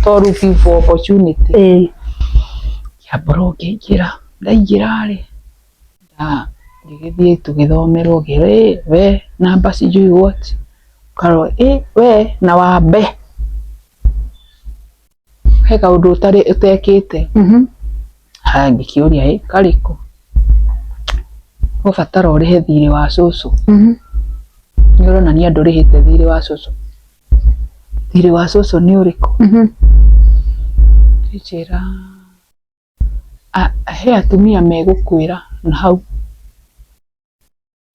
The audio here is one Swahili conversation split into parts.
to looking for opportunity ya broke ndaingira ri ngigithie tugithomerwo gire we namba sijui what karo we na wambe he kaundu utekite ha ngikiuria kariko ubatara urihe thiri wa cucu ni urona ni andu rihite thiri wa cucu ni uriku njira he atumia megukwira na hau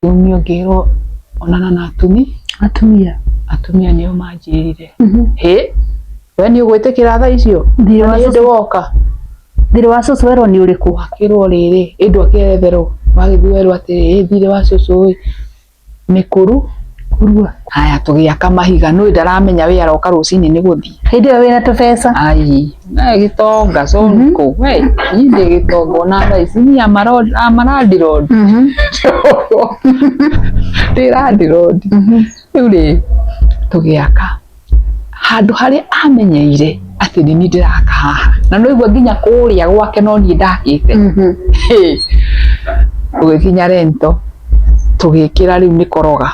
umio ngiro onana na atumia nio manjirire he we ni ugwitikira tha icio thiri wa cucu woka thiri wa cucu wero ni uriku wakirwo riri indu akeretherwo wagithuerwo ati thiri wa cucu mikuru kurua haya tugiaka mahiga no ndaramenya we aroka rucini ni guthii hindi we wina tubesa ai na gitonga sonko we inde gitongo na raisi ni amaradi road tiradi road uri tugiaka handu hari amenyeire ati ni ndiraka haha na no igwa nginya kuria gwake no ni ndakite tugikinya rento tugikira riu ni koroga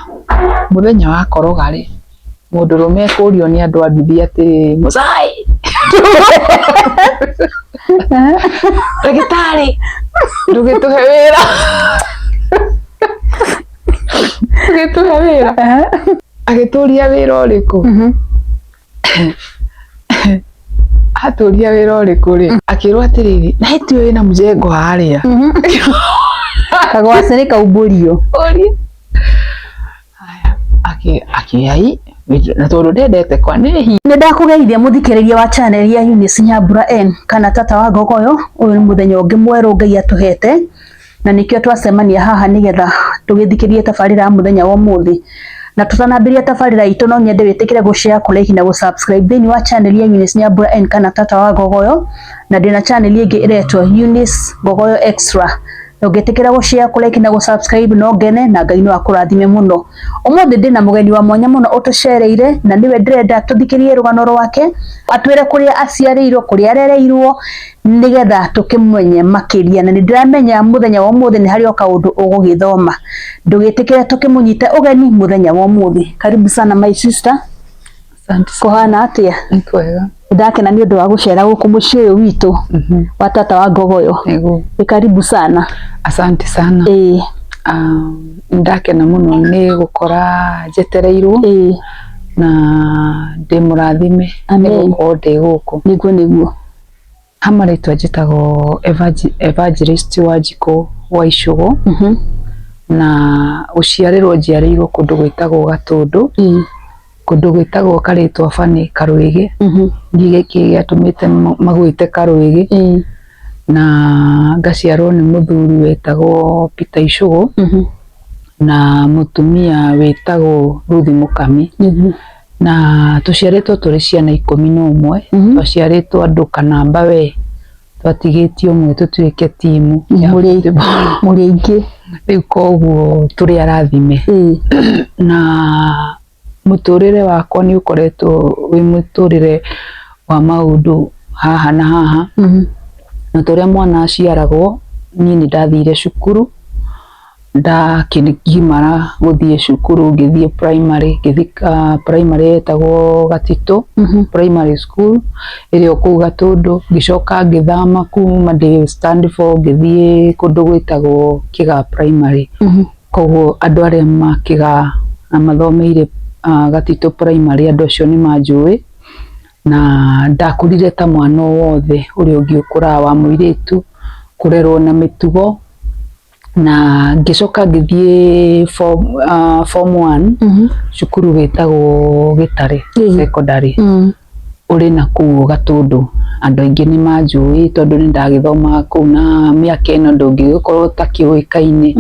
muthenya wa koroga ri mundu rume kurio ni andu anduthi ati musai ndagitari ndugituhe wira agituria wira uriku aturia wira uriku ri akirwo atiriri na iti wina mujengo haria kagwaciri kaumburio akiai na tondu ndendete kwa ni ndakugeithia muthikiriria wa channel ya Eunice Nyambura N kana tata wa Ngogoyo. Uyu ni muthenya ungi mweru Ngai atuhete na nikio twacemania haha nigetha tugithikirie tabarira ya muthenya wa umuthi na tutanambiria tabarira itu no nyende witikire gushare kulike na gusubscribe thini wa channel ya Eunice Nyambura N kana tata wa Ngogoyo na ndina channel ingi iretwo Eunice Ngogoyo Extra ugetikira gushare kulike na gusubscribe no ngene na Ngai no akurathime muno. Umuthi ndina mugeni wa mwanya muno utushereire na niwe ndirenda tuthikirie rugano rwake atwire kuria aciarirwo kuria arereirwo nigetha tukimwenye makiria na ndiramenya muthenya wa umuthi ni hari o kaundu ugugithoma ndugitikire tukimunyite ugeni muthenya wa umuthi. Karibu sana my sister. Asante kuhana atia nikwega ndakena ni undu wa gucera guku mucii uyu witu wa tata wa Ngogoyo. Karibu sana. Asante sana. Ndakena muno ni gukora jetereirwo na ndi murathime ni gukorwo ndi guku niguo hamaritwa njitagwo Evangelist Wanjiku wa Icugu na uciarirwo njiarirwo kundu gwitagwo Gatundu kundu gwitagwo karitwa Fani Karwigi ngigiki giatumite magwite Karwigi na ngaciarwo ni muthuri wetagwo Peter Icugu na mutumia wetagwo Ruthi Mukami na tuciaritwo turi ciana 11 twaciaritwo andu kanamba we twatigitio umwe tutuike timu muri aingi riu koguo turi arathime na muturire wakwa ni ukoretwo wi muturire wa maundu haha na haha na turia mwana aciaragwo ni ndathire cukuru ndakigimara guthie cukuru ngithie primary ngithika primary etagwo Gatito primary school iri oku Gatundu ngicoka ngithama kuma ndi stand for ngithie kundu gwitagwo Kiga primary koguo andu aria makiga na mathomeire Gatito primary andu acio ni manjui na ndakurire ta mwana wothe uri ungiukura wa muiritu kurerwo na mitugo na ngicoka ngithie form 1 cukuru wetagwo Gitare secondary uri na kuu Gatundu andu aingi ni manjui tondu ni ndagithoma kuu na miaka ino ndungikorwo takiuikaine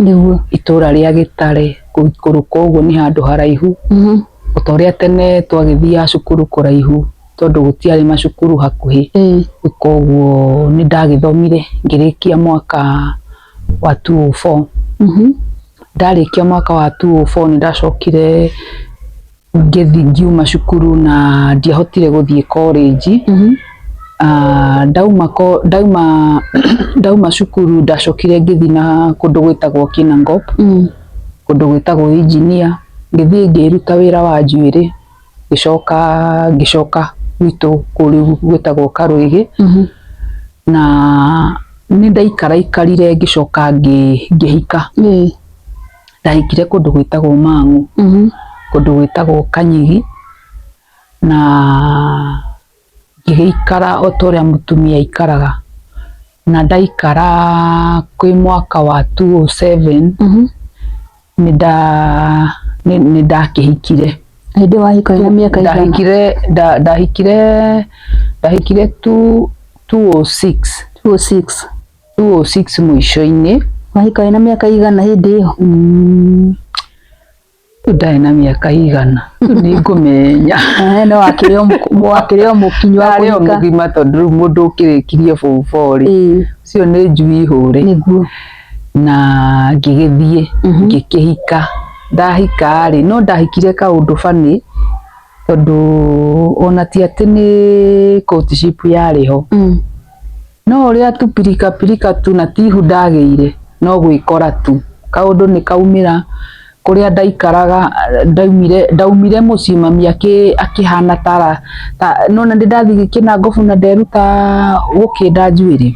itura ria Gitare kuruka uguo ni handu haraihu utoria tene twagithia cukuru kuraihu tondu gutiari macukuru hakuhi koguo ni ndagithomire ngirikia mwaka wa 204 ndarikia mwaka wa 204 ni ndacokire ngiuma cukuru na ndiahotire guthie college. Ndauma cukuru ndacokire ngithi na kundu gwitagwo Kinangop, kundu gwitagwo engineer, ngithie ngiruta wira wa njuiri, ngicoka gwitu kuri gwitagwo Karuigi. Na ni ndaikarire ngicoka ngihika. Ndahikire kundu gwitagwo Mang'u, kundu gwitagwo Kanyigi, na ngigikara otoria mutumia ikaraga. Na ndaikara kwi mwaka wa 2007 ni ndakihikire. Hinde wahika na miaka igana? Ndahikire 206 mwisho-ini. Wahika na miaka igana hindi iyo? Ndari na miaka igana ni ngumenya. No wakire o mukinyu wa kuhika? Mugima tondu mundu ukirikirie form 4 cio ni njui ihure. Niguo. Na ngigithie ngikihika. Ndahika no ndahikire kaundu fani tondu ona ti ati ni courtship yariho. No uria tu pirika tu na tihu ndageire no gwikora tu. Kaundu ni kaumira kuria ndaikaraga. Ndaumire mucii mami akihana no na ndathi Kinangop na nderuta gukinda njuiri.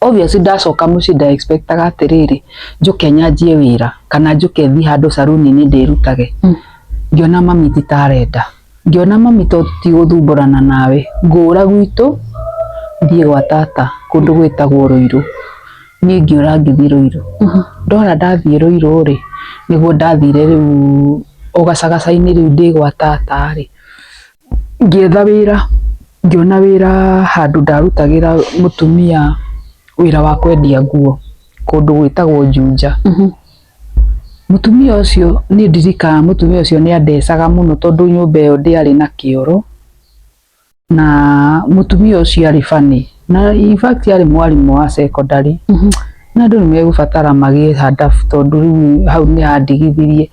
Obviously ndacoka mucii nda expectaga atiriri njuke nyanjie wira kana njuke thi handu saruni ni ndirutage. Ngiona mami titarenda, ngiona mami ti guthumbũrana nawe, ngũra gwitu thie gwa tata kundu gwitagwo Ruiru. Ni ngiura ngithi Ruiru. Ndora ndathie Ruiru ri niguo ndathire riu ugacagaca-ini riu ndi gwa tata ri ngietha wira. Ngiona wira handu ndarutagira mutumia wira wa kwendia nguo kundu gwitagwo Junja. Mutumia ucio ni ndirikana mutumia ucio ni andecaga muno tondu nyumba iyo ndiari na kioro, na mutumia ucio ari fani na in fact ari mwarimu wa secondary. Na andu ni megubatara magie handabu tondu riu hau ni handigithirie.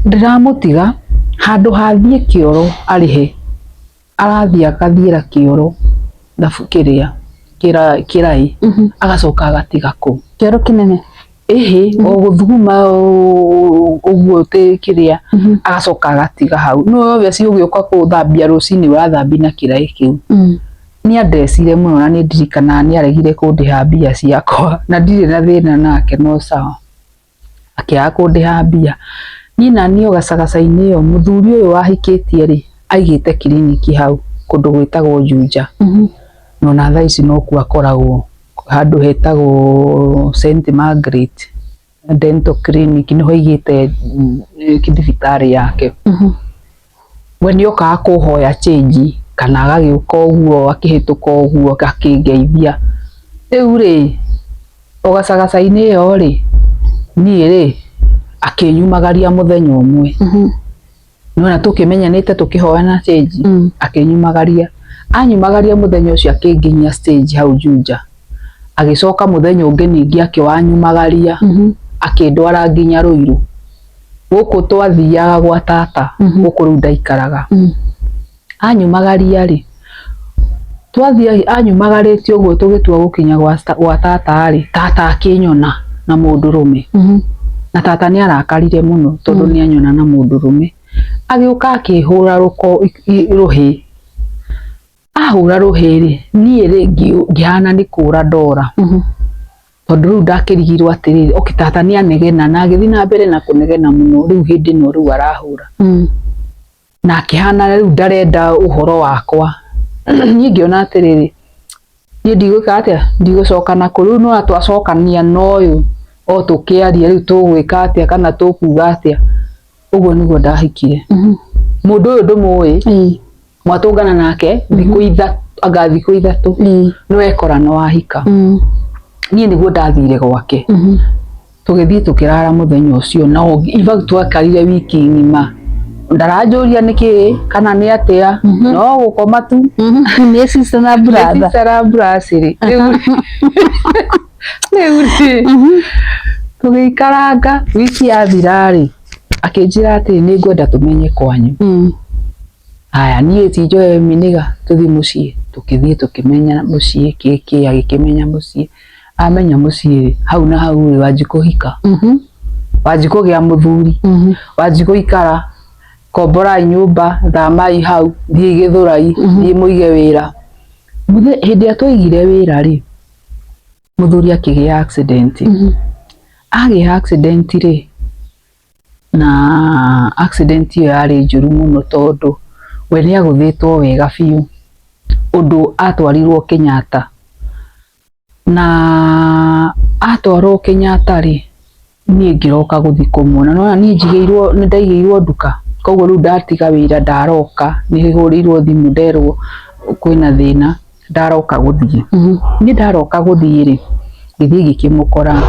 Ndiramutiga handu hathie kioro arihe, arathie akathiira kioro thabu kirai agacoka agatiga ku kioro kinene. O guthuguma uguo ti kiria agacoka agatiga hau. No obviously ugiuka kuthambia rucini urathambi na kirai kiu. Ni andecire muno na ni ndirikana ni aregire kundiha mbia ciakwa na ndire na thina nake no sawa. Akiaga kundiha mbia ni nani ugacagaca-ini iyo muthuri uyu wahikitie ri aigite kiriniki hau kundu gwitagwo Junja. No na thaa ici no ku akoragwo handu hetagwo St Margaret Dental Clinic niho aigite kithibitari yake. We ni okaga kuhoya change kana agagiuka uguo akihituka uguo akingeithia. Riu ri ugacagaca-ini iyo ri ni ri akinyumagaria muthenya umwe. Nona tukimenyanite tukihoana change akinyumagaria. Anyumagaria muthenya ucio akinginyia stage hau Junja. Agicoka muthenya ungi ningi akiwanyumagaria akindwara nginya Ruiru. Guku twathiaga gwa tata guku riu ndaikaraga. Anyumagaria ri twathia anyumagaritio uguo tugitua gukinya gwa tata ri tata akinyona na mundurume. Na tata ni arakarire muno tondu ni anyona na mundurume. Agiuka akihura ruhi. Ahura ruhiri ni ri ngihana ni kura ndora. Tondu riu ndakirigirwo atiriri tata ni anegena na agithi na mbere na kunegena muno riu hindi no riu arahura. Na akihana riu ndarenda uhoro wakwa. Ni ngiona atiriri ni ndigwika atia ndigũcoka na kuru no atwacokania noyu o tukiaria riu tugwika atia kana tukuga atia. Uguo niguo ndahikire. Mundu uyu ndumui mwatungana nake thiku thiku ithatu no ekora no wahika. Nie niguo ndathire gwake. Tugithie tukirara muthenya ucio na iva twakarire wiki ngima. Ndaranjuria niki kana ni atia no gukoma tu. Ni sister na brother. Ni sister na brother. Riu tugiikaranga wiki yathirari akinjira ati ni ngwenda tumenye kwanyu. Haya niĩ ti njoe mĩnĩga tũthiĩ mũciĩ, tukithie tukimenya mũciĩ kĩkĩ agĩkĩmenya mũciĩ, amenya mũciĩ hau na hau wanji kũhika, wanji kũgĩa mũthuri, wanji gũikara, komborai nyũmba, thamai hau, thiĩ Gĩthũrai, thiĩ mũige wĩra. Hĩndĩ ĩrĩa twaigire wĩra rĩ, mũthuri akĩgĩa accident. Agĩa accident rĩ, na accident ĩyo yarĩ njũru mũno tondũ we nĩagũthĩtwo wega biũ, ũndũ atwarirwo Kenyatta, na atwarwo Kenyatta rĩ, niĩ ngĩroka gũthiĩ kũmuona, nona niĩ nĩndaigĩirwo nduka, koguo rĩu ndatiga wĩra ndaroka, nĩhũrĩirwo thimũ nderwo kwĩna thĩna, ndaroka gũthiĩ. Niĩ ndaroka gũthiĩ rĩ, gĩthiĩ ngĩkĩmũkora,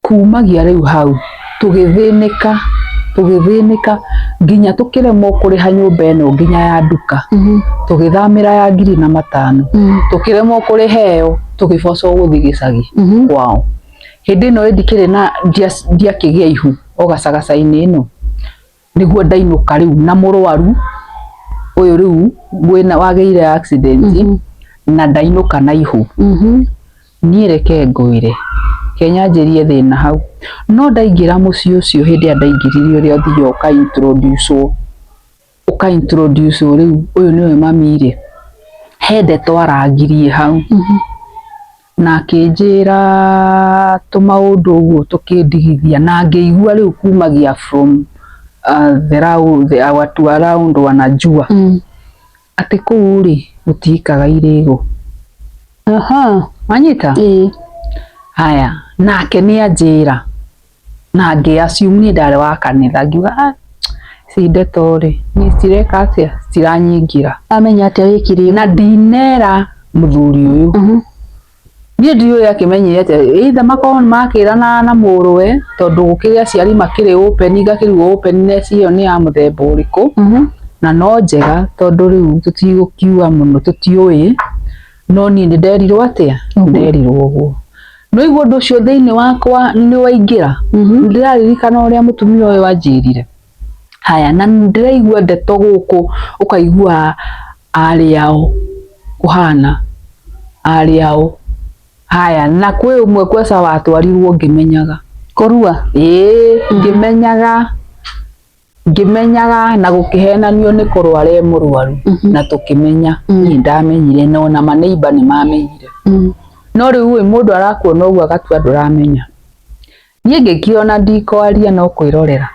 kumagia rĩu hau tũgĩthĩnĩka nginya tũkĩremwo kũrĩha nyũmba ĩno nginya ya nduka, tũgĩthamĩra ya 5,000, tũkĩremwo kũrĩha ĩyo, tũgĩbocwo gũthiĩ gĩcagi kwao. Hĩndĩ ĩno ndikĩrĩ na ndiakĩgĩa ihu o gacagaca-inĩ ĩno, nĩguo ndainũka rĩu na mũrwaru ũyũ rĩu wagĩire accident, na ndainũka na ihu. Niĩ reke ngwĩre kenyanjĩrie thĩna hau, no ndaingĩra mũciĩ ũcio hĩndĩ ĩrĩa ndaingĩrire ũrĩa ũthiaga ũka-introduce rĩu ũyũ nĩwe mami rĩ, he ndeto arangirie hau, na akĩnjĩra tũmaũndũ ũguo tũkĩndigithia, na ngĩigua rĩu kumagia from watu around wanajua atĩ kũu rĩ gũtiikaga irĩgo. Wanyita? Haya, nake nĩanjĩra, na ngĩ-assume niĩ ndarĩ wa kanitha, ngiuga ici ndeto rĩ cireka atĩa, ciranyingĩra. Amenya atĩa wĩkire? Na ndinera mũthuri ũyũ, niĩ ndiũĩ akĩmenyire atĩa, either makorwo nĩmakĩrana na mũrũwe, tondũ gũkĩrĩ aciari makĩrĩ open, ngakĩrigwo openness ĩyo nĩ ya mũthemba ũrĩkũ, na no njega tondũ rĩu tũtigũkiuga mũno tũtiũĩ, no niĩ nĩnderirwo atĩa, nĩnderirwo ũguo. No igua ũndũ ũcio thĩinĩ wakwa nĩwaingĩra, ndĩraririkana ũrĩa mũtumia ũyũ anjĩrire. Haya, na ndĩraigua ndeto gũkũ, ũkaigua arĩ ao kũhana, arĩ ao. Haya, na kwĩ ũmwe kweca watwarirwo ngĩmenyaga kũrua, ngĩmenyaga na gũkĩhenanio nĩ kũrwara mũrwaru, na tũkĩmenya, niĩ ndamenyire, no na maneighbor nĩmamenyire. No rĩu mũndũ arakuona ũguo agatua ndũramenya. Niĩ ngĩkĩona ndikwaria no kwĩrorera.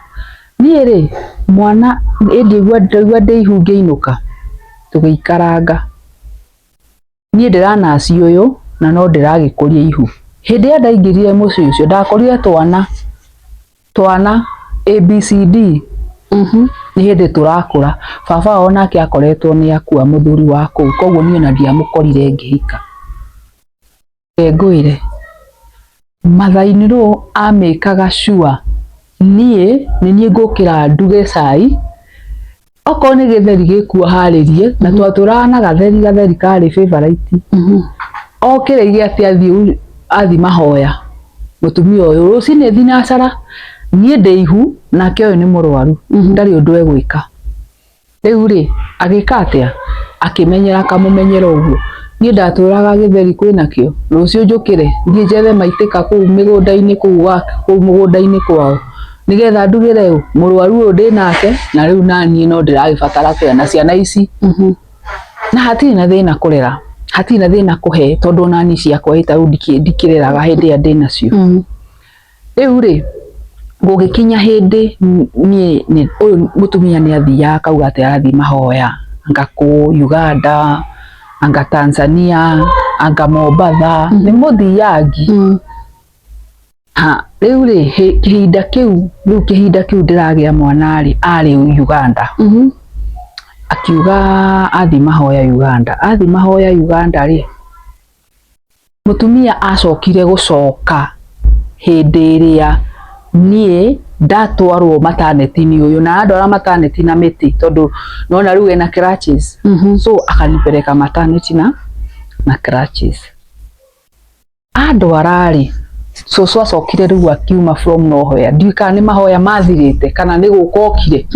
Niĩ rĩ, mwana ndaigua ndĩ ihu ngĩinũka, tũgĩikaranga. Niĩ ndĩranaci ũyũ, na no ndĩragĩkũria ihu. Hĩndĩ ĩrĩa ndaingĩrire mũciĩ ũcio, ndakorire twana ABCD, nĩ hĩndĩ tũrakũra. Baba wao nake akoretwo nĩ akua, mũthuri wa kũu, koguo niĩ ona ndiamũkorire ngĩhika. Ngwĩre mathainĩ rũu amĩkaga sure niĩ ngũkĩra nduge cai, okorwo nĩ gĩtheri gĩkuo harĩrie, na twatũraga na gatheri karĩ favorite, okĩre atĩ athiĩ mahoya, mũtumia ũyũ rũcinĩ thinacara, niĩ ndĩ ihu, nake ũyũ nĩ mũrwaru, ndarĩ ũndũ egwĩka. Rĩu rĩ agĩka atĩa, akĩmenyera kamũmenyero ũguo. Niĩ ndatũraga gĩtheri kwĩnakĩo, rũciũ njũkĩre thiĩ njethe maitĩka kũu mĩgũnda-inĩ kũu mũgũnda-inĩ kwao, nĩgetha ndugĩre mũrwaru ũyũ ndĩnake, na rĩu naniĩ no ndĩragĩbatara kũrĩa na ciana ici. Na hatirĩ na thĩna kũrera, hatirĩ na thĩna kũhe, tondũ nani ciakwa rĩu ndikĩreraga hĩndĩ ĩrĩa ndĩnacio. Rĩu rĩ gũgĩkinya hĩndĩ niĩ ũyũ mũtumia nĩathiaga akauga atĩ arathiĩ mahoya, anga kũ Uganda, anga Tanzania, anga Mombatha, nĩ mũthiangi. Rĩu rĩ kĩhinda kĩu ndĩragĩa mwana rĩ, arĩ Uganda. Akiuga athiĩ mahoya Uganda rĩ, mũtumia acokire gũcoka hĩndĩ ĩrĩa niĩ ndatwarwo maternity-inĩ ũyũ, na andwara maternity na mĩtĩ, tondũ nona rĩu ena crutches, so akanipeleka maternity na crutches. Andwara rĩ Cũcũ acokire rĩu akiuma from nowhere, ndiũĩ kana nĩ mahoya mathirĩte kana nĩ gũkokire.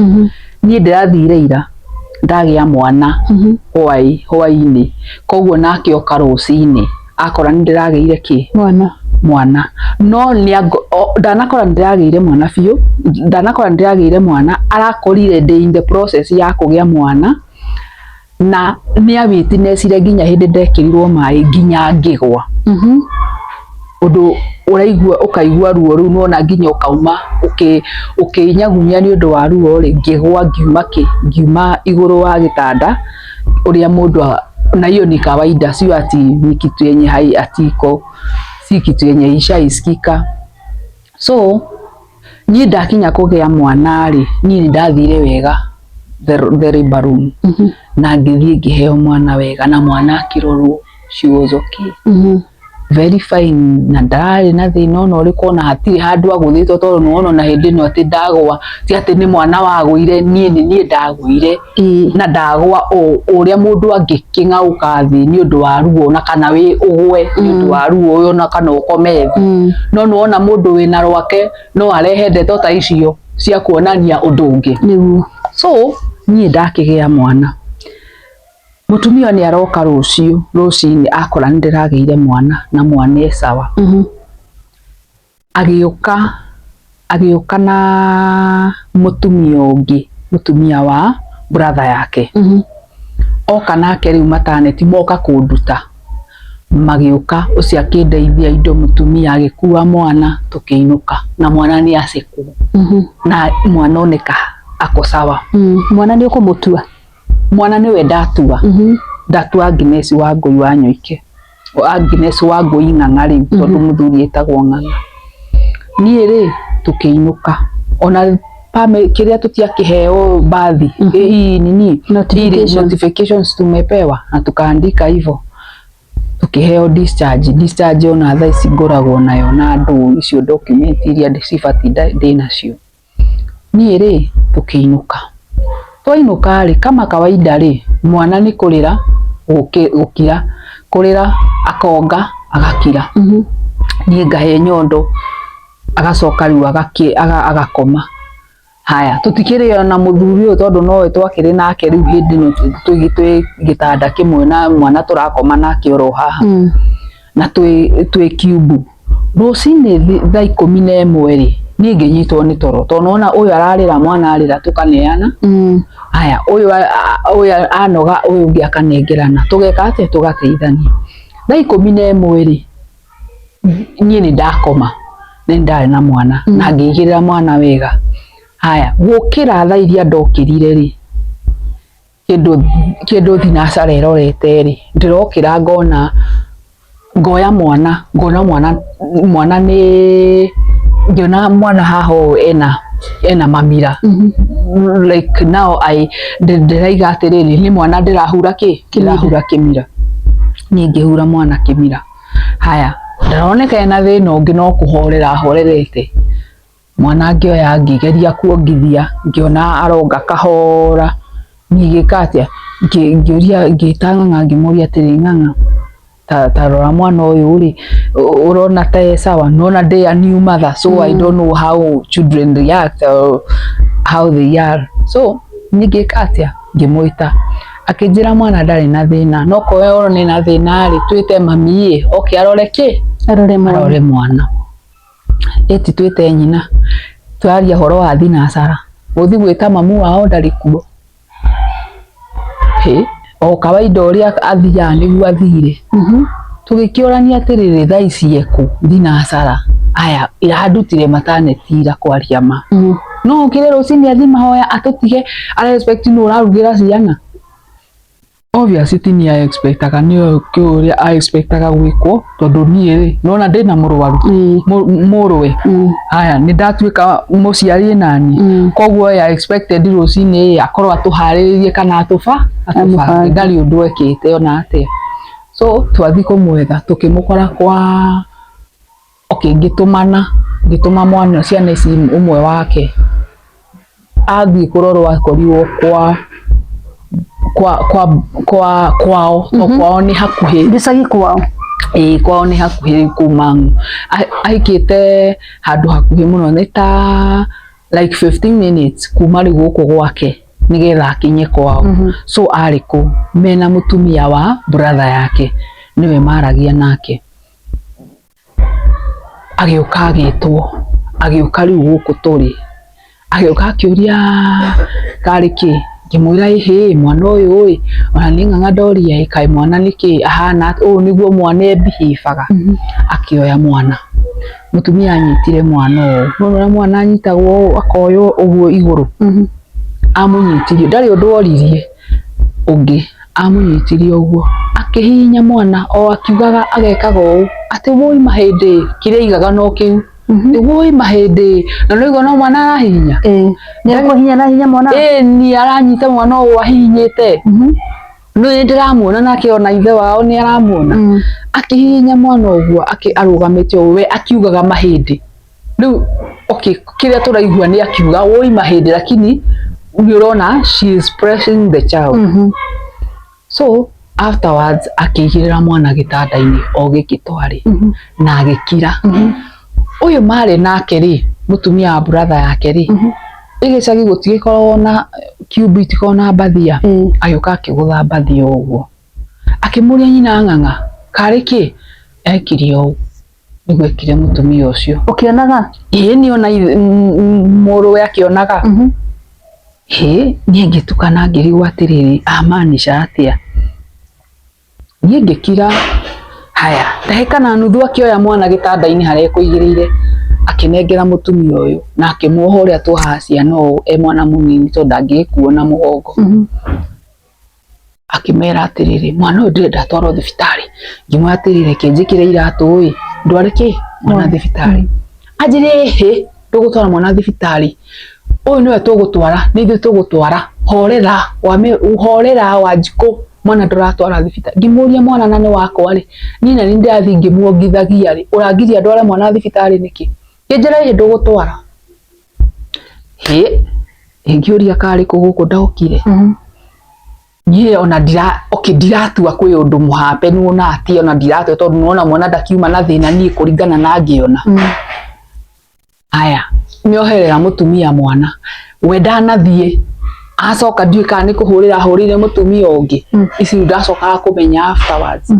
Niĩ ndĩrathire ira ndagĩa mwana hwaĩ-inĩ, koguo nake oka rũcinĩ akora nĩ ndĩragĩire kĩ? Mwana. No ndanakora nĩ ndĩragĩire mwana biũ, ndanakora nĩ ndĩragĩire mwana, arakorire ndĩ in the process ya kũgĩa mwana, na nĩ a witnessire nginya hĩndĩ ndekĩrirwo maĩ nginya ngĩgwa. Ũndũ ũraigua ũkaigua ruo rũu, nona nginya ũkauma ũkĩnyagunya nĩ ũndũ wa ruo rĩ, ngĩgwa ngiuma igũrũ wa gĩtanda, ũrĩa mũndũ na hiyo ni kawaida, sio ati ni kitu yenye atiko, si kitu yenye ishaisikika. So niĩ ndakinya kũgĩa mwana rĩ, niĩ ndathire wega the labor room, na ngĩthiĩ ngĩheo mwana wega, na mwana akĩrorwo, she was okay, very fine, na ndararĩ na thĩna ona ũrĩkũ, ona hatirĩ handũ agũthĩtwo, tondũ nĩwona na hĩndĩ ĩno atĩ ndagwa ti atĩ nĩ mwana wagũire, niĩ ndagũire, na ndagwa ũrĩa mũndũ angĩkĩng'aũka thĩ nĩ ũndũ wa ruo, na kana wĩ ũgwe nĩ ũndũ wa ruo ũyũ, na kana ũkome thĩ. No nĩwona mũndũ wĩna rwake no arehe ndeto ta icio cia kuonania ũndũ ũngĩ. So niĩ ndakĩgĩa mwana, mũtumia nĩ aroka rũcinĩ akora nĩ ndĩragĩire mwana, na mwana e sawa. Agĩũka na mũtumia ũngĩ, mũtumia wa brother yake. Oka nake rĩu maternity, moka kũnduta, magĩũka, ũcio akĩndeithia indo, mũtumia agĩkua mwana, tũkĩinũka, na mwana nĩ acekwo, na mwana oneka ako sawa. Mwana nĩ ũkũmũtua? Mwana nĩwe ndatua, ndatua Agnes Wangũi wa Nyoike, Agnes Wangũi Ng'ang'a rĩu, tondũ mũthuri etagwo Ng'ang'a. Niĩ rĩ tũkĩinũka, ona kĩrĩa tũtiakĩheo bathi, notifications tumepewa, na tukaandika hivyo, tukĩheo discharge ona thaa ici ngoragwo nayo, na andũ icio document iria cibatiĩ ndĩ nacio. Niĩ rĩ tũkĩinũka, twainũka rĩ kama kawaida rĩ, mwana nĩ kũrĩra gũkira, kũrĩra akonga agakira, niĩ ngahe nyondo, agacoka rĩu agakoma. Haya, tũtikĩrĩ na mũthuri ũyũ, tondũ nowe twakĩrĩ nake rĩu hĩndĩ ĩno twĩ gĩtanda kĩmwe na mwana tũrakoma nake oro haha, na twĩ cube. Rũcinĩ thaa 11 rĩ, niĩ ngĩnyitwo nĩ toro, tondũ nona ũyũ ararĩra, mwana arĩra tũkaneana. Haya, ũyũ anoga, ũyũ ũngĩ akanengerana, tũgeka atĩa? Tũgateithania. Thaa 11 rĩ, niĩ nĩ ndakoma, nĩ ndarĩ na mwana, na ngĩigĩrĩra mwana wega. Haya, gũkĩra thaa iria ndokĩrire rĩ, kĩndũ thinacara ĩrorete rĩ, ndĩrokĩra ngoya mwana, ngona mwana nĩ, ngĩona mwana haha ena mamira, like now ndĩraiga atĩrĩrĩ, nĩ mwana ndĩrahura ndĩrahura kĩmira, niĩ ngĩhura mwana kĩmira. Haya, ndaroneka ena thĩna ũngĩ, no kũhorera ahorerete, mwana ngĩoya ngĩgeria kuongithia, ngĩona aronga kahora, niĩ ngĩka atĩa, ngĩta Ng'ang'a ngĩmũria atĩrĩ, Ng'ang'a ta rora mwana ũyũ rĩ, ũrona ta e sawa? Nona they are new mother, so I don't know how children react or how they are. So niĩ ngĩka atĩa, ngĩmwĩta, akĩnjĩra mwana ndarĩ na thĩna, no kowe ũrona ena thĩna rĩ, twĩte mami oke arore kĩ? Arore mwana. Eti twĩte nyina, twaria horo wa thinacara, gũthi gwĩta mamu wao ndarĩ kuo. O kawaida ũrĩa athiaga nĩguo athire. Tũgĩkĩũrania atĩrĩrĩ, thaa ici ekũ thinacara? Aya, irandutire maternity ira kwaria ma. No ũkĩrĩ rũcinĩ athi mahoya atũtige, expect nũ ũrarugĩra ciana? Obviously ti nĩ expectaga, nĩyo kĩũria expectaga gwĩkwo, tondũ niĩ rĩ, nona ndĩna mũrwaru, mũrũwe. Haya, nĩ ndatuĩka mũciari nani, koguo expected rũcinĩ akorwo atũharĩrĩrie kana atũbange, ndarĩ ũndũ ekĩte ona atĩa. So twathi kũmwetha, tũkĩmũkora ngĩtũma mwana ciana ici ũmwe wake athiĩ kũrorwo, akorirwo kwao, kwao nĩ hakuhĩ gĩcagi kwao, kwao ni hakuhĩ kuma aikĩte handũ hakuhĩ mũno nĩ ta like 15 minutes kuma rĩ gũkũ gwake nigetha akinye kwao. So arĩ kũ mena mũtumia wa brother yake niwe maragia nake, agĩũka agĩũka rĩu gũkũ tũrĩ, agĩũka akĩũria karĩ kĩ, ngĩmwĩra ĩhĩ mwana ũyũ ona nĩ ng'ang'a ndoria kaĩ mwana nĩkĩ ahana ũũ nĩguo mwana ebihibaga. Akĩoya mwana, mũtumia anyitire mwana ũũ, nona mwana anyitagwo akoywo ũguo igũrũ, amũnyitirie ndarĩ ũndũ oririe ũngĩ, amũnyitirie ũguo akĩhihinya mwana o akiugaga agekaga ũũ atĩ woi mahĩndĩ kĩrĩa aigaga no kĩu, woi mahĩndĩ na noiguo no mwana arahihinya. Nĩekũhihinya na hinya mwana? Nĩ aranyita mwana ũũ ahihinyĩte, nĩ ndĩramuona nake ona ithe wao nĩ aramuona akĩhihinya mwana ũguo arũgamĩte ũũ we akiugaga mahĩndĩ. Rĩu kĩrĩa tũraigua nĩ akiuga woi mahĩndĩ lakini nĩ ũrona she is pressing the child. So afterwards akĩigĩrĩra mwana gĩtanda-inĩ o gĩkĩ twarĩ na agĩkira. Ũyũ marĩ nake rĩ, mũtumia wa brother yake rĩ, ĩgĩcagi gũtigĩkoragwo na cube itikoragwo na mbathia, agĩũka akĩgũtha mbathia ũguo akĩmũria nyina ng'ang'a karĩ kĩ, ekire ũũ nĩguo ekire mũtumia ũcio. Ũkĩonaga? Nĩ ona mũrũwe akĩonaga. Niĩ ngĩtukana ngĩrigwo atĩrĩrĩ amaanisha atĩa. Niĩ ngĩkira haya ndagĩka na nuthu akĩoya mwana gĩtanda-inĩ harĩa ekũigĩrĩire akĩnengera mũtumia ũyũ na akĩmuoha ũrĩa tuohaga ciana ũũ mwana mũnini tondũ ndangĩgĩkuo na mũgongo. Akĩmera atĩrĩrĩ mwana ũyũ ndĩrenda atwarwo thibitarĩ. Ngĩmwĩra atĩrĩrĩ reke njĩkĩre iratũ ndware kĩ mwana thibitarĩ. Anjĩrĩ ĩhĩ ndũgũtwara mwana thibitarĩ, ũyũ nĩwe tũgũtwara, nĩ ithuĩ tũgũtwara, horera Wanjikũ, mwana ndũratwara thibitarĩ. Ngĩmũria mwana na nĩ wakwa rĩ, niĩ na nĩ ndĩrathiĩ ngĩmuongithagia rĩ, ũrangiria ndware mwana thibitarĩ nĩkĩ? Ngĩnjĩra ĩhĩ ndũgũtwara. Ngĩũria karĩ kũ gũkũ ndokire. Niĩ ona ndiratua kwĩ ũndũ mũhambe nuona atĩ ona ndiratua tondũ nuona mwana ndakiuma na thĩna niĩ kũringana na ngĩona. Haya nĩoherera mũtumia mwana, we ndanathiĩ acoka ndiũĩ kana nĩ kũhũrĩra ahũrĩire mũtumia ũngĩ, ici ndacokaga kũmenya afterwards.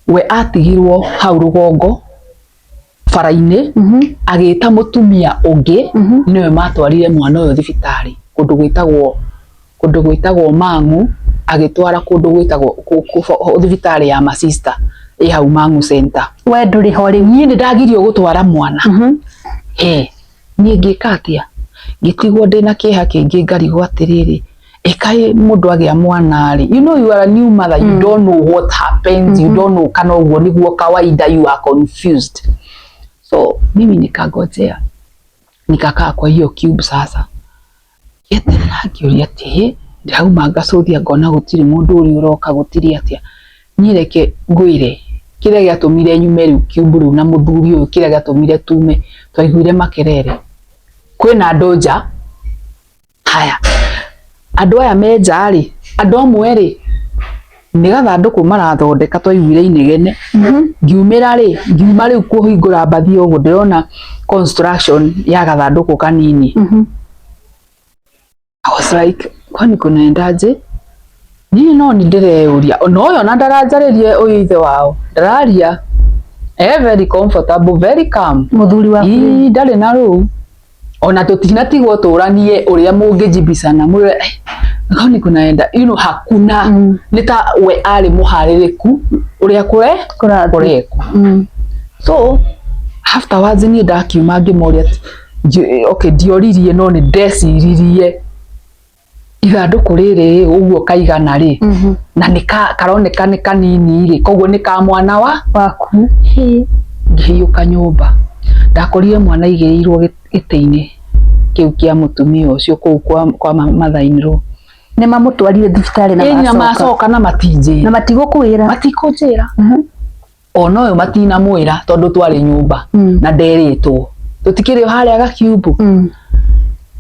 We atigirwo hau rũgongo bara-inĩ agĩta mũtumia ũngĩ nĩwe matwarire mwana ũyũ thibitarĩ kũndũ gwĩtagwo Mang'u, agĩtwara kũndũ gwĩtagwo thibitarĩ ya ma sister ĩ hau Mang'u center. We ndũrĩ ho rĩu? Niĩ nĩ ndagirio gũtwara mwana. Niĩ ngĩka atĩa? Ngĩtigwo ndĩna kĩeha kĩingĩ ngarigwo atĩrĩrĩ ĩkaĩ mũndũ agĩa mwana rĩ, you know you are a new mother, you don't know what happens, you don't know kana ũguo nĩguo kawaida, you are confused. So mimi nikangojea nikakaa kwa hiyo cube sasa, yeterera ngĩũria atĩ ndĩrauma ngacuthia ngona gũtirĩ mũndũ ũrĩa ũroka gũtirĩ atĩa. Niĩ reke ngwĩre kĩrĩa gĩatũmire nyume rĩu cube rĩu na mũthuri ũyũ, kĩrĩa gĩatũmire tume, twaiguire makerere kwĩna andũ nja. Haya andũ aya me nja rĩ, andũ amwe rĩ nĩ gathandũkũ marathondeka twaiguire inegene. Ngiumĩra rĩu kũhingũra mbathi ũguo ndĩrona construction ya gathandũkũ kanini. I was like kwani kunaendaje? Niĩ no nĩ ndĩreyũria ona ũyũ ona ndaranjarĩrie ũyũ ithe wao, ndararia very comfortable, very calm. Mũthuri waku ndarĩ na rũu ona tũtinatigwo tũranie ũrĩa mũngĩjibicana mwĩre kwani kunaenda, you know hakuna. Nĩ ta we arĩ mũharĩrĩku ũrĩa kũrekwo. So afterwards niĩ ndakiuma ngĩmoria okay ndioririe no nĩ ndeciririe ithandũkũ rĩrĩ ũguo kaigana rĩ na karoneka nĩ kanini rĩ, koguo nĩ ka mwana waku. Ngĩhiũka nyũmba ndakorire mwana aigĩrĩirwo gĩtĩ-inĩ kĩu kĩa mũtumia ũcio kũu kwa mother-in-law. Nĩ mamũtwarire thibitarĩ na macoka na matinjĩra na matigũkwĩra? Matikũnjĩra ona ũyũ matinamwĩra tondũ twarĩ nyũmba na nderĩtwo tũtikĩrĩ o harĩa gakiumbu.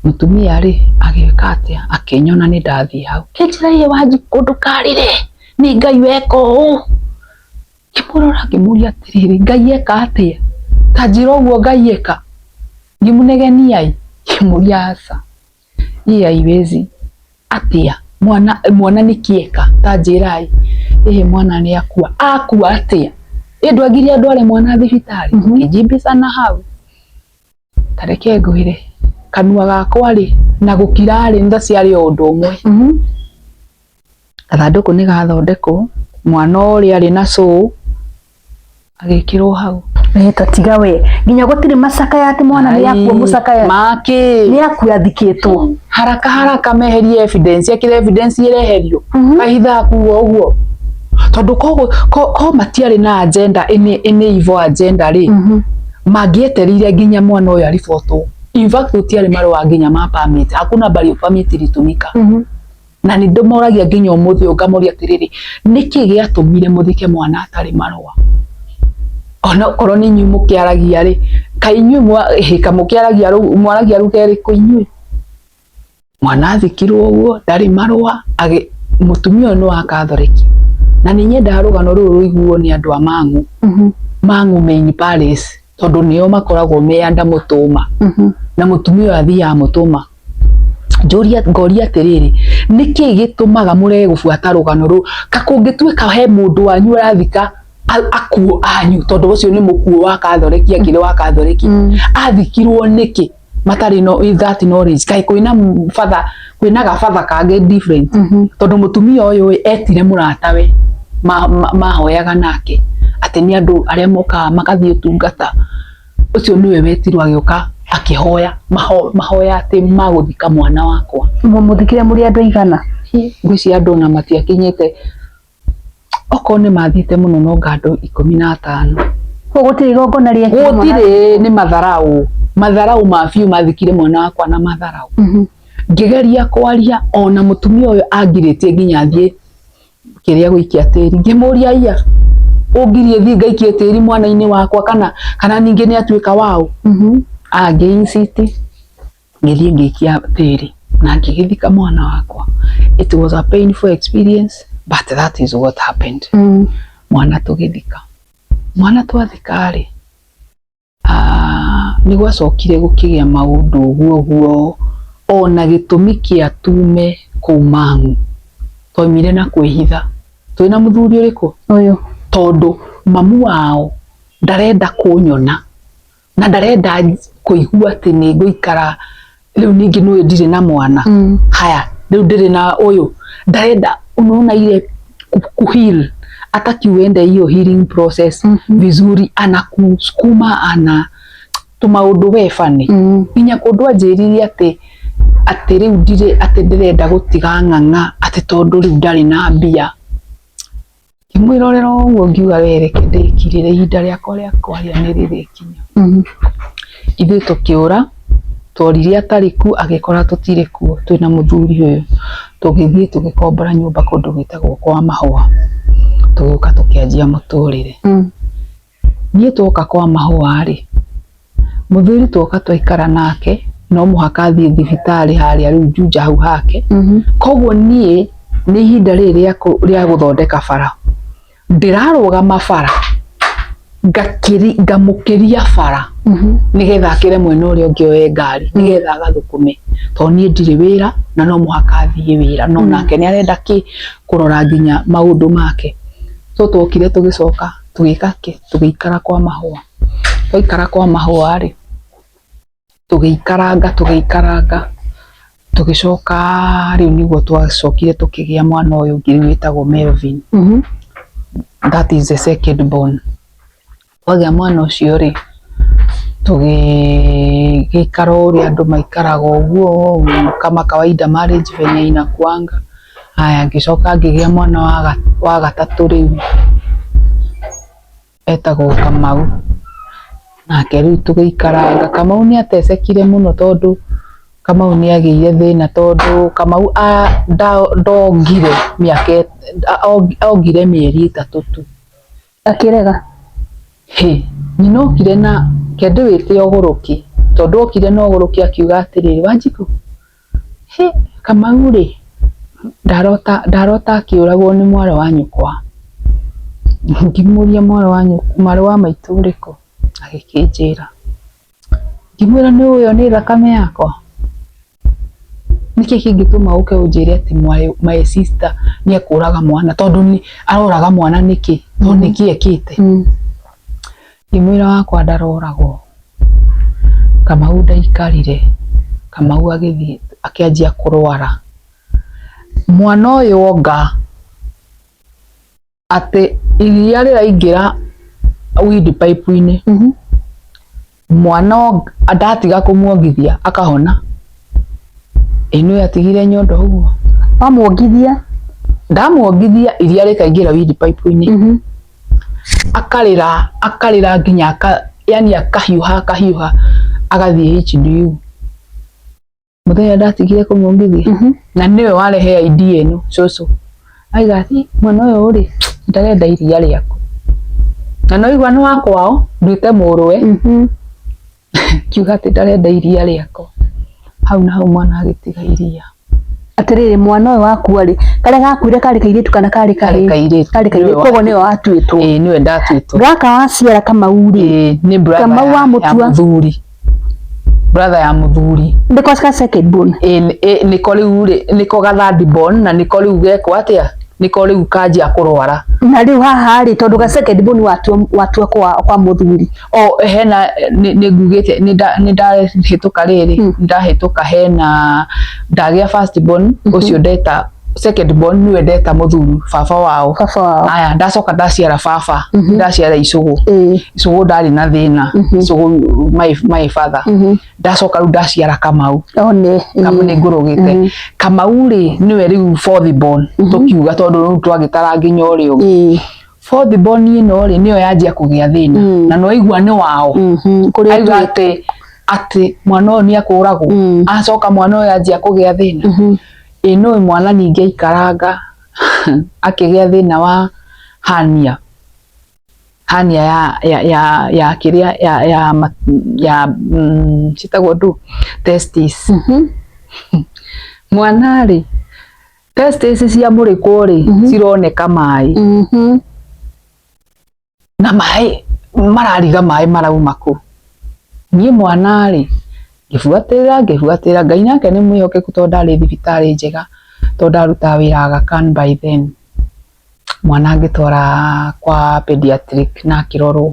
Mũtumia rĩ agĩka atĩa, akĩnyona nĩ ndathiĩ hau, kĩnjĩra Wanjikũ ndũkarire, nĩ Ngai weka ũũ. kimurora ngimuria atiriri Ngai eka atia tanjira uguo Ngai eka ngimunegenia kimuria aca haiwezi atia mwana nikieka tanjirai mwana ni akua atia ndwagiria ndware mwana thibitari ngijibisa na hau tareke ngwire kanua gakwa ri na gukira ri nda ciari undu umwe gathanduku ni gathondekwo mwana uri ari na so agikirwo hau tatiga we nginya gutiri macaka ya ati mwana ni akua mucaka ya maki ni akua thikitwo haraka meherie evidence akire evidence ireherio kahitha kuo uguo tondu ko matiari na agenda ini ivo agenda ri magieterire nginya mwana uyu arifoto in fact utiari marwa nginya ma permit hakuna bali permit litumika na ni ndomoragia nginya umuthi ugamoria atiriri niki giatumire muthike mwana atari marwa ona korwo ni nyu mukiaragia ri kainyu hika mukiaragia ru mwaragia ru keri kuinyu mwana athikirwo uguo ndari marwa mutumia no akathoreki na ninye ndarugano ruru ruiguo ni andu a Mang'u Mang'u main palace tondu nio makoragwo meanda mutuma na mutumia athia mutuma ngoria atiriri niki gitumaga mure gubuata rugano ru kakungituika he mundu wanyu arathika akuo anyu tondu ucio ni mukuo wa kathoreki akire wa kathoreki athikirwo niki matari no that knowledge kai kwina gabatha kage different tondu mutumia uyu etire muratawe mahoyaga nake ati ni andu aria moka makathie tungata ucio niwe wetirwo agioka akihoya mahoya ati maguthika mwana wakwa muthikire muri andu igana ngwisi andu na matiakinyite okone mathite muno no ngando 15 gutiri gongona ria gutiri ni matharau mafiu mathikire mwana wakwa na matharau ngigeria kwaria ona mutumia uyu angiritie nginya athie kiria guikia tiri ngimuria iya ungirie thi ngaikie tiri mwana-ini wakwa kana ningi ni atuika wao angi insist ngithie ngikia tiri na ngigithika mwana wakwa. It was a painful experience but that is what happened. Mwana tugithika mwana twathikari ni gwacokire gukigia maundu guo ona gitumi kia tume kuu Mang'u twaumire na kwihitha twina muthuri uriku uyu tondu mamu wao ndarenda kunyona na ndarenda kuigua ati ni nguikara riu ningi no ndire na mwana haya riu ndire na uyu ndarenda unaona ile kuheal ataki uende hiyo healing process vizuri anakusukuma ana tumaundu wefani nginya kundu anjiririe ati riu ndire ati ndirenda gutiga ng'ang'a ati tondu riu ndari na mbia kimwirorero uguo ngiuga wereke ndikirire ihinda riakwa ria kwaria ni ririkinya ithuĩ tukiura tworirie atariku agikora tutire kuo twina muthuri uyu tugithie tugikombora nyumba kundu gwitagwo kwa Mahũa tugiuka tukianjia muturire nie twoka kwa Mahũa ri muthuri twoka twaikara nake no muhaka athie thibitari haria riu Juja hau hake koguo nie ni ihinda riri ria guthondeka bara ndirarugama bara ngamukiria bara nigetha akire mwena uria ungi oe ngari nigetha agathukume to nie ndire wira na no muhaka athie wira no nake ni arenda kurora nginya maundu make so twokire tugicoka tugiikara kwa Mahũa twaikara kwa Mahũa ri tugiikaranga tugicoka riu niguo twacokire tukigia mwana uyu ngiri witagwo Melvin that is the second born. Wagia mwana ucio ri tugikara uria andu maikaraga uguo kama kawaida marriage venye inakuanga. Haya ngicoka ngigia mwana wa gatatu riu etagwo Kamau nake riu tugiikaranga. Kamau ni atecekire muno tondu Kamau ni agiire thina tondu Kamau ndongire miaka ogire mieri 3 tu akirega nyina okire na kende wite oguruki tondu okire na oguruki akiuga atiriri Wanjiku Kamau ri ndarota akiuragwo ni mwara wa nyukwa Ngimuria mwarĩ wa maitũ ũrĩkũ, agĩkĩnjĩra. Ngĩmwĩra nĩ ũyũ nĩ thakame yakwa. Nĩkĩ kĩngĩtũma ũke ũnjĩre atĩ my sister nĩ ekũraga mwana, tondũ aroraga mwana nĩkĩ, no nĩkĩ ekĩte. Ngĩmwĩra wakwa ndaroragwo. Kamau ndaikarire, Kamau agĩthiĩ akĩanjia kũrwara. Mwana ũyũ onga atĩ iria rĩraingĩra windpipe-inĩ, mwana ndatiga kũmuongithia akahona. Nĩwe atigire nyondo ũguo. Wamuongithia? Ndamuongithia iria rĩkaingĩra windpipe-inĩ. Akarĩra nginya yani akahiũha agathiĩ HDU. Mũthenya ndatigire kũmuongithia, na nĩwe warehe idea ĩno cũcũ. Aiga atĩ mwana ũyũ rĩ, ndarenda iria rĩaku. Na noigua nĩ wa kwao, nduĩte mũrũwe. Kiuga atĩ ndarenda iria rĩakwa. Hau na hau mwana agĩtiga iria. Atĩrĩrĩ, mwana ũyũ wakua rĩ, karĩa gakuire karĩ kairĩtu kana karĩ kairĩtu? Karĩ kairĩtu, koguo nĩwe watuĩtwo. Nĩwe ndatuĩtwo. Gaka waciara Kamau rĩ, nĩ brother ya mũthuri. Brother ya mũthuri. Ndĩko ka second born. Nĩko rĩu rĩ, nĩko ga third born, na nĩko rĩu gekwo atĩa, nĩko rĩu kanjia kũrwara. Na rĩu haha rĩ, tondũ ga second born watua kwa mũthuri. Hena nĩngugĩte nĩndahĩtũka rĩrĩ, nĩndahĩtũka hena ndagĩa first born, ũcio ndeta second born nĩwe ndeta mũthuri, baba wao. Aya, ndacoka ndaciara baba, ndaciara Icũgũ. Icũgũ ndarĩ na thĩna, Icũgũ my father. Ndacoka rĩu ndaciara Kamau. Kamau nĩ ngũrũgĩte. Kamau rĩ, nĩwe rĩu fourth born, tũkiuga tondũ rĩu twagĩtara nginya ũrĩa ũngĩ. Fourth born ĩno rĩ, nĩyo yanjia kũgĩa thĩna, na noigua nĩ wao. Aiga atĩ mwana ũyũ nĩ ekũragwo. Acoka mwana ũyũ yanjia kũgĩa thĩna. Nĩwe mwana ningĩ aikaranga akĩgĩa thĩna wa hernia. Hernia ya kĩrĩa ya citagwo ndu testis. Mwana rĩ, testis cia mũrĩkwo rĩ, cironeka maĩ. Na maĩ marariga maĩ marauma kũ. Niĩ mwana rĩ, ngĩbuatĩrĩra, Ngai nake nĩ mwĩhokeku tondũ ndarĩ thibitarĩ njega, tondũ ndarutaga wĩra Aga Khan by then. Mwana ngĩtwara kwa pediatric na akĩrorwo.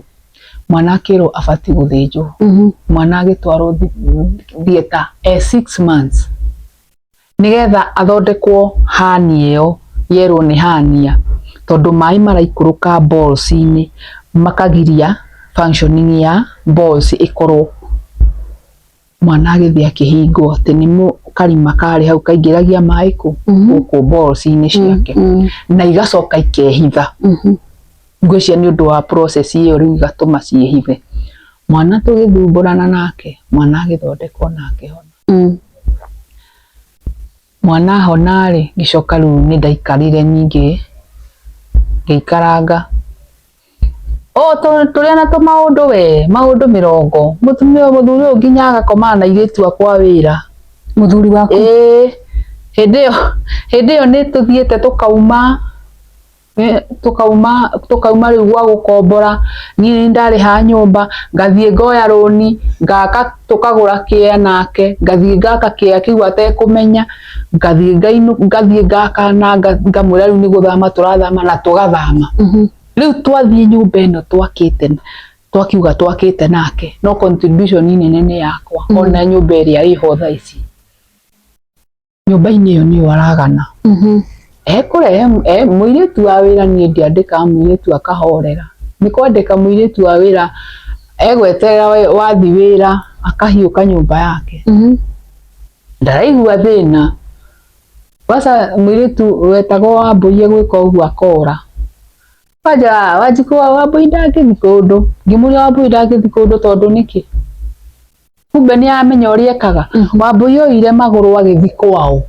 Mwana akĩrwo abatiĩ gũthĩnjwo. Mwana agĩtwarwo theater 6 months, nĩgetha athondekwo hernia ĩyo, yerwo nĩ hernia, tondũ maĩ maraikũrũka balls-inĩ makagiria functioning ya balls ĩkorwo. Mwana agĩthiĩ akĩhingwo atĩ nĩ karima karĩ hau kaingĩragia maĩ gũkũ balls-inĩ ciake, na igacoka ikehitha. Ngwĩciria nĩ ũndũ wa process ĩyo rĩu igatũma ciĩhithe. Mwana tũgĩthumbũrana nake, mwana agĩthondekwo na akĩhona. Mwana ahona rĩ, ngĩcoka rĩu nĩ ndaikarire ningĩ, ngĩikaranga. Tũrĩ na tũmaũndũ maũndũ 20. Mũthuri ũyũ nginya agakomana na airĩtu akwa wĩra. Mũthuri waku? Hĩndĩ ĩyo nĩ tũthiĩte tũkauma rĩu gwa gũkombora. Niĩ ndarĩha nyũmba, ngathiĩ ngoya rũni, ngaka tũkagũra kĩea nake, ngathiĩ ngaka kĩea kĩu atekũmenya, ngathiĩ ngaka na ngamwĩra rĩu nĩ gũthama tũrathama na tũgathama. Rĩu twathiĩ nyũmba ĩno twakiuga twakĩte nake, no contribution nene nĩ yakwa, ona nyũmba ĩrĩa ĩho thaa ici. Nyũmba-inĩ ĩyo nĩyo aragana. Ekũrehe mũirĩtu wa wĩra, niĩ ndiandĩkaga mũirĩtu akahorera. Nĩ kwandĩka mũirĩtu wa wĩra egweterera wathi wĩra akahiũka nyũmba yake. Ndaraigua thĩna. Kwanza mũirĩtu wetagwo Wambũi gwĩka ũguo akora. Wanjikũ Wambũi ndangĩthi kũndũ. Ngĩmũria Wambũi ndangĩthi kũndũ tondũ nĩkĩ? Kumbe nĩ amenya ũrĩa ekaga. Wambũi oire magũrũ agĩthi kwao,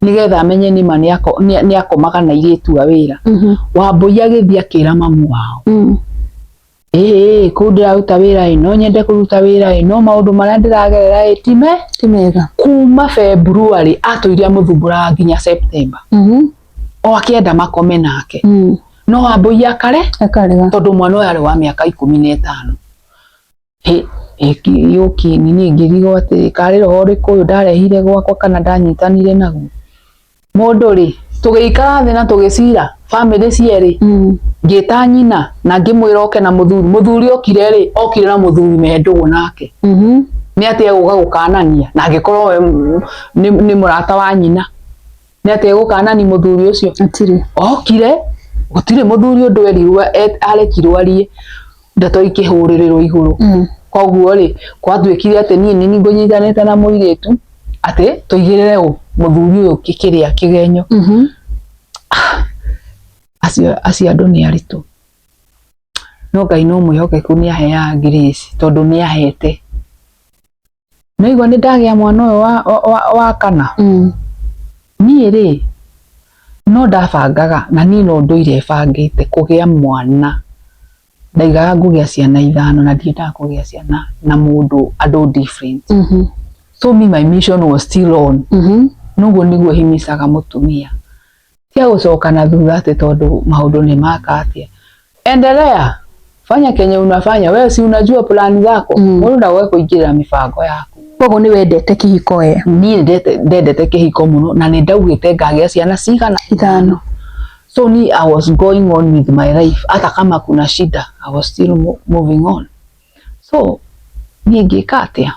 nĩgetha amenye nĩma nĩ akomaga na airĩtu a wĩra. Wambũi agĩthi akĩra mamu wao, kũu ndĩraruta wĩra no nyende kũruta wĩra no maũndũ marĩa ndĩragerera ti mega. Kuma February atũire amũthumbũraga nginya September, o akĩenda makome nake. no Wambui akarega tondu mwana uyu ari wa miaka 15 yuki nini ngirigo ati kari roho riku uyu ndarehire gwakwa kana ndanyitanire naguo mundu ri tugikara thi na tugicira family cieri ngita nyina na ngimwira oke na muthuri okire na muthuri mendugo nake ni ati eguga gukanania na ngikorwo ni murata wa nyina ni ati egukanani muthuri ucio atiri okire gutire muthuri undu erirwo arekirwo arie ndeto ikihurirwo iguru koguo ri kwatwikire ati ni ngunyitanite na muiretu ati tuigirire muthuri uyu kikiria kigenyo acio andu ni aritu no Ngai no mwihokeku ni ahea grace tondu ni ahete no igwa ni ndagia mwana uyu wa kana ni ri no ndabangaga na ni no nduire bangite kugia mwana ndaigaga ngugia ciana 5 na ndiendaga kugia ciana na mundu andu different so my mission was still on nuguo niguo himicaga mutumia tia gucoka na thutha ati tondu maundu ni makatia endelea fanya kenye unafanya wewe si unajua plani zako mundu ndagwe kuingira mibango yaku koguo ni wendete kihiko we ni ndendete kihiko muno na ni ndaugite ngagia ciana 5 so I was going on with my life hata kama kuna shida I was still moving on so ni ngikatia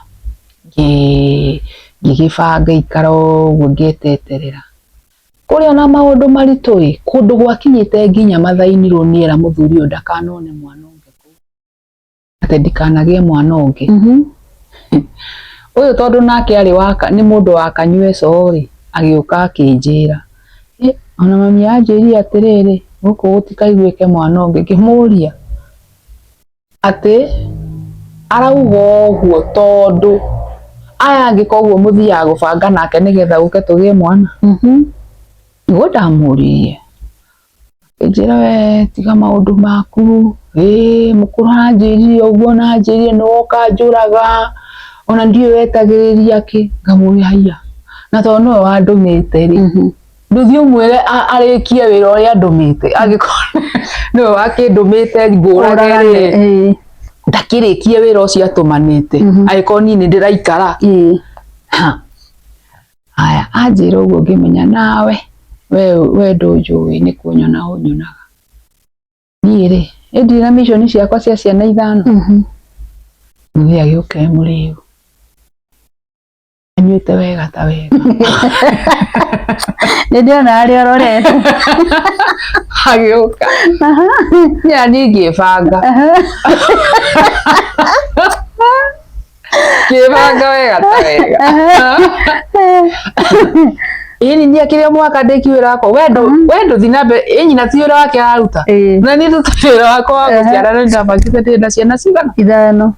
ngigibanga ikaro ngieteterera kuria na maundu maritui kundu gwakinyite nginya mathaini runiera muthuri uyu ndakanone mwana ungi ati ndikanagie mwana ungi uyu tondu nake ari waka ni mundu wa kanywe sori agiuka akinjira ona mami anjiri atiriri guku gutikaiguike mwana ungi ngimuria ati arauga uguo tondu aya angikoguo muthia gubanga nake nigetha uke tugie mwana ngo ndamuririe njira we tiga maundu maku mukuru anjiri uguo na anjiri no woka njuraga ona ndiye wetagiriria ki ngamuria haya na tondu no andumite ri nduthi umwire arikie wira uria ndumite angikora no wakindumite ngurage ndakirikie wira ucio atumanite agiko nini ndiraikara haya anjira uguo ngimenya nawe we ndunjui ni kunyona unyonaga ni ri ndira mission ciakwa cia ciana 5 muthi agiuke muriu anyuite wega ta wega ndiona ari ororete agiuka ya ni ngibanga kibanga wega ta wega ini ni akiria mwaka ndekiwira ko wendo thinabe nyina tiura wake aruta na ni tutira wako wa guciara na ndabangite ndina ciana 5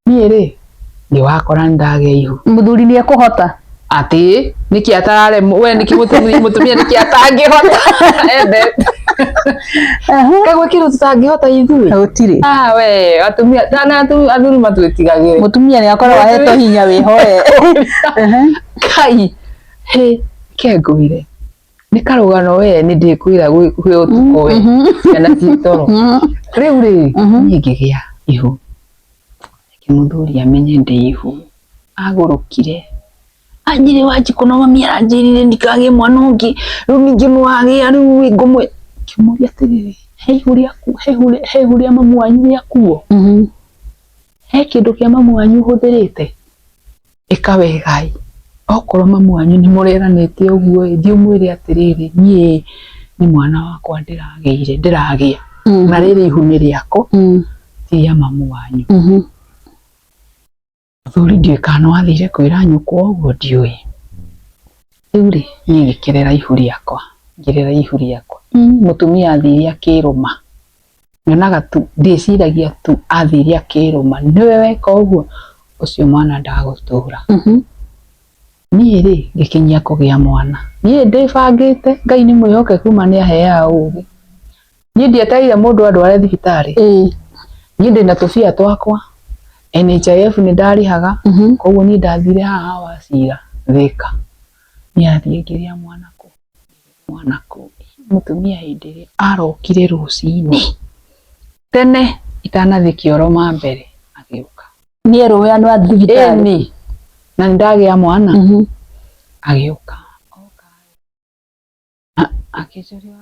ni ri ni wakora ndage ihu muthuri ni ekuhota ati niki atarare we niki mutumia niki atangihota ende kagwe kiru tutangihota ithui utiri we atumia tana athuri matwitigagire mutumia ni akora waheto hinya wihoe kai he kegwire ni karugano we ni ndikwira gwi utuko we kana titoro riu ri ngigia ihu kimuthuri amenye ndi ihu agurukire anjiri waji kuno mami aranjirire ndikagie mwana ungi riu ningi mwagia riu ngumwe kimuria tiriri hehuria mamu wanyu yakuo he kindu kia mamu wanyu huthirite ikawegai okorwo mamu wanyu ni mureranite uguo thio mwire atiriri nie ni mwana wakwa ndiragia na riri ihu ni riako ti ya mamu wanyu thuri ndiwe kana wathire kwira nyukwa uguo ndiwe riu ri nie ngikirera ihu riakwa ngirera ihu riakwa mutumia athire akiruma nyonaga tu ndiciragia tu athire akiruma niwe weka uguo ucio mwana ndagutura nie ri ngikinyia kugia mwana nie ndibangite Ngai ni mwihokeku ma ni ahea ugi nie ndieteire mundu andware thibitari nie ndina tufia twakwa NHIF ni ndarihaga koguo ni ndathire haha wacira Thika ni athie ngiria mwana ku mutumia hindire arokire rucini tene itanathi kioroma mbere agiuka ni erowe anu athibitari na ndagia mwana agiuka akijoria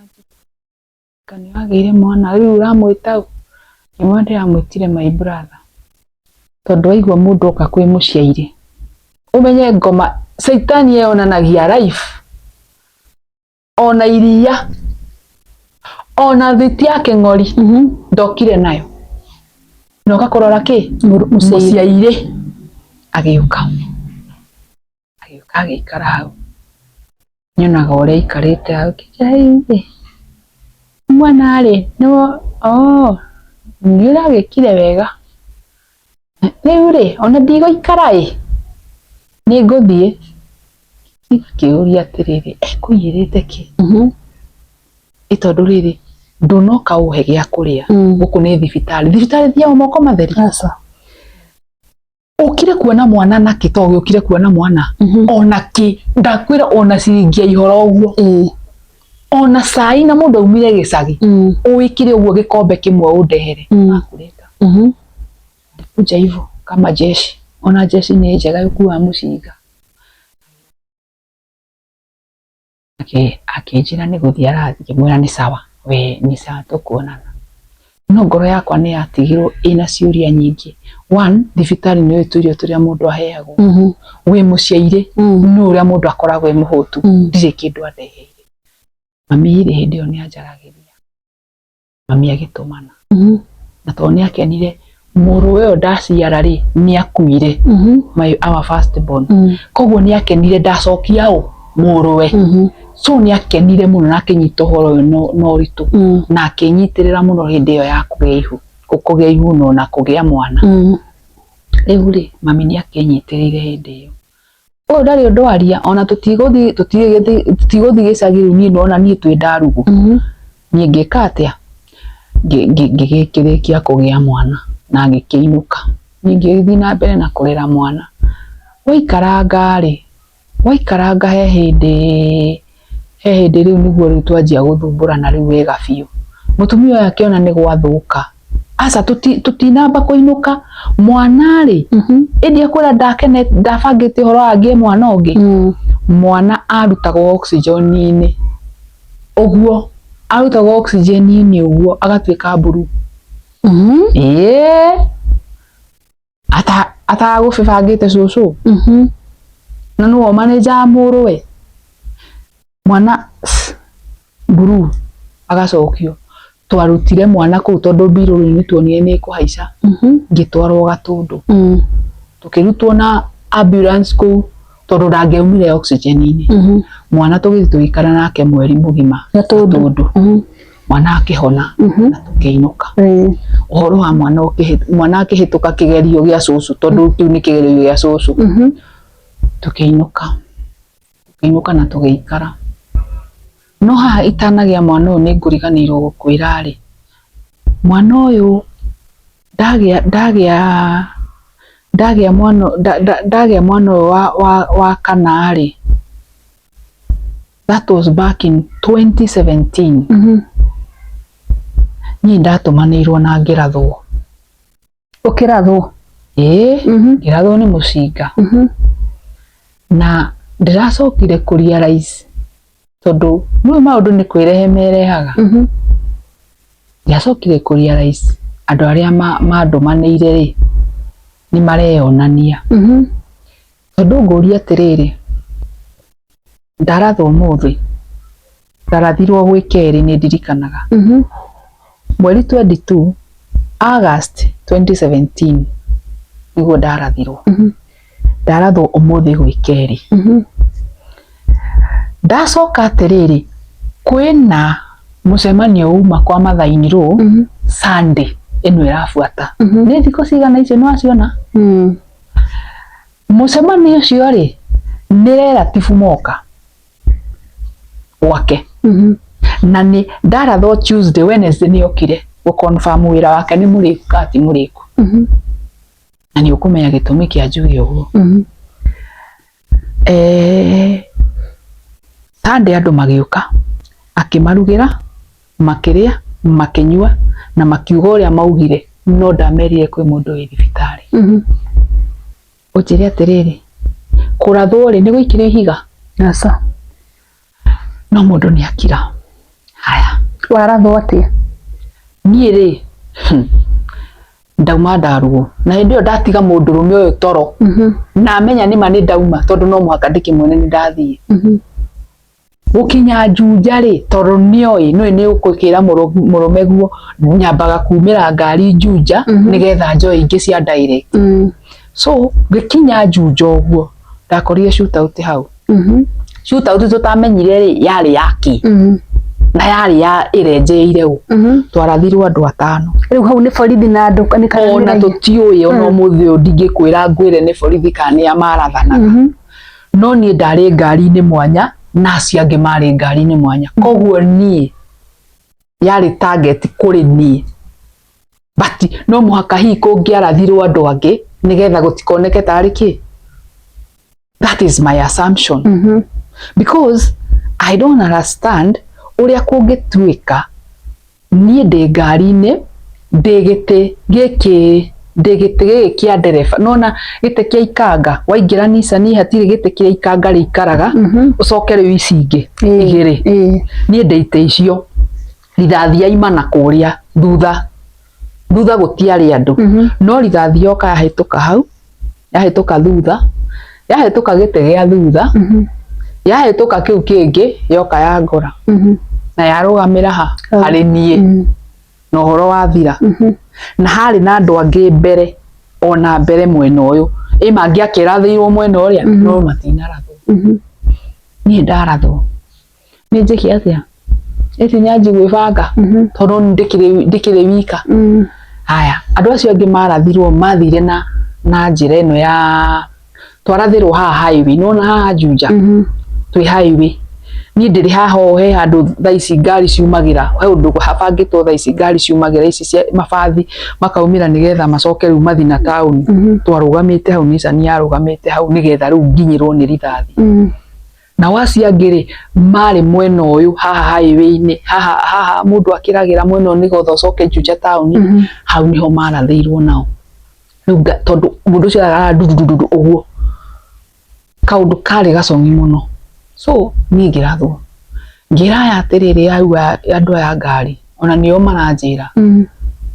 kani wagire mwana riu uramwita imwende amwitire my brother tondu waigua mundu oka kwi muciaire umenye ngoma saitani yonanagia life ona iria ona thiti yake ng'ori ndokire nayo no gakorora ki muciaire agiuka agikara hau nyonaga uria ikarite hau kijai mwana ri no ni uragikire wega riu ri ona ndigoikara ni nguthie ikiuria atiriri kwiyirite ki itondu riri ndunoka uhe gia kuria guku ni thibitari thia moko matheri asa ukire kuona mwana na kitogi ukire kuona mwana ona ki ndakwira ona ciringi ihoro uguo ona sai na mundu umire gicagi uikire uguo gikombe kimwe undehere akureta kuja hivyo kama jeshi ona jeshi ni njega yukuwa mucinga akinjira ni guthia arathi kimwira ni sawa we ni sawa tukuonana no ngoro yakwa ni yatigirwo ina ciuria nyingi one thibitari ni turio turia mundu aheagwo we muciaire no uria mundu akoragwo e muhutu ndire kindu adeheire mami ri hindi oni anjaragiria mami agitumana na to ni akenire muru we ndaciara ri ni akuire our first born koguo ni akenire ndacokia u muru we so ni akenire muno na akinyita horo no ritu na akinyitirira muno hindi yo ya kugea ihu no na kugea mwana riu ri mami ni akinyitirire hindi yo o ndari undu aria ona tutiguthi gicagi ni no na ni twi ndarugu ni ngika atia ngigikirikia kugea mwana na ngikiinuka ningithi na mbere na kurera mwana waikaranga he hindi riu niguo riu twanjia guthumburana riu wega biu mutumia uyu akiona ni gwathuka asa tutinamba kuinuka mwana ri indi akwira ndabangite horo angie mwana ungi mwana arutagwo oxygen-ini uguo arutagwo oxygen-ini uguo agatwika mburu ata gubibangite cucu na no manager muru we mwana mburu agacokio twarutire mwana ku tondu biru ni tuonire ni kuhaica ngitwarwo Gatundu tukirutwo na ambulance ku tondu ndangeumire oxygen-ini mwana tugikara nake mweri mugima Gatundu mwana akihona na tukiinuka uhoro wa mwana akihituka kigerio gia cucu tondu kiu ni kigerio gia cucu tukiinuka na tugiikara no ha itanagia mwana uyu ni nguriganirwo gukwira ri mwana uyu ndagia mwana wa kana ri that was back in 2017 ni ndatumanirwo na ngirathwo ukirathwo ngirathwo ni mucinga na ndiracokire kurealize tondu mwe maundu ni kwirehe merehaga ndiacokire kurealize andu aria mandumanire ri ni mareyonania tondu nguria atiriri ndarathwo muthi ndarathirwo gwi keri ni ndirikanaga mweri 22 August 2017 niguo ndarathirwo ndarathwo umuthi gwi keri ndacoka atiriri kwina mucemanio uma kwa Mathaini Road Sunday ino irafuata ni thiko cigana icio no aciona mucemanio ucio ri ni relative moka wake na ni ndarathwo Tuesday Wednesday ni okire gu confirm wira wake ni muriku kati muriku na ni ukumenya gitumi kia njuge uguo Sunday andu magiuka akimarugira makiria makinyua na makiuga uria maugire no ndamerire kwi mundu wi thibitari ujire atiriri kurathwo ri ni guikire higa nasa no mundu ni akira haya warathwo atia nie ri ndauma ndaruo na ndio ndatiga mundu rume uyu toro na menya nima ni ndauma tondu no muhaka ndikimwene ni ndathie gukinya Juja ri toro nioi ni ukukira murume guo nyambaga kumira ngari Juja nigetha njoi ingi cia direct so gikinya Juja uguo ndakorire shootout hau shootout tutamenyire ri yari yaki na yari ya irenjeire u twarathirwo andu 5 riu hau ni borithi na andu kana ona tutiuye ona muthio ndingikwira ngwire ni borithi kana ya marathana no ni ndari ngari-ini mwanya na acio angi mari ngari-ini mwanya koguo nie yari target kuri nie but no muhaka hi kungiarathirwo andu angi nigetha gutikoneke tari ki. That is my assumption because I don't understand uria kungituika nie ndi ngari-ini ndigite giki kia ndereba nona gite kia ikanga waingira Nissan hatire gite kia ikanga rikaraga ucoke riu ici ingi igiri nie ndeite icio rithathi yaima na kuria thutha gutiari andu no rithathi yoka yahituka hau yahituka thutha yahituka gite gia thutha yahituka kiu kingi yoka ya ngora na yarugamira hari nie no horo wathira na hari na andu angi mbere ona mbere mwena uyu mangi akirathirwo mwena uria no matinarathwo nie ndarathwo ni njiki atia eti nyanji gwibanga tondu ndikire wika haya andu acio angi marathirwo mathire na njira ino ya twarathirwo haha highway nona haha Juja twi highway ni ndiri haha he handu thaici ngari ciumagira he undu habangitwo thaici ngari ciumagira ici cia mabathi makaumira nigetha macoke riu mathi na town twarugamite hau Nissan yarugamite hau nigetha riu nginyirwo ni rithathi na wacia ngiri mari mwena uyu haha highway-ini haha mundu akiragira mwena nigetha ucoke Juja town hau niho marathirwo nao riu tondu mundu ucio ara dudu uguo kaundu kari gacongi muno so ni ngirathwo ngiraya atiriri au andu aya ngari ona nio maranjira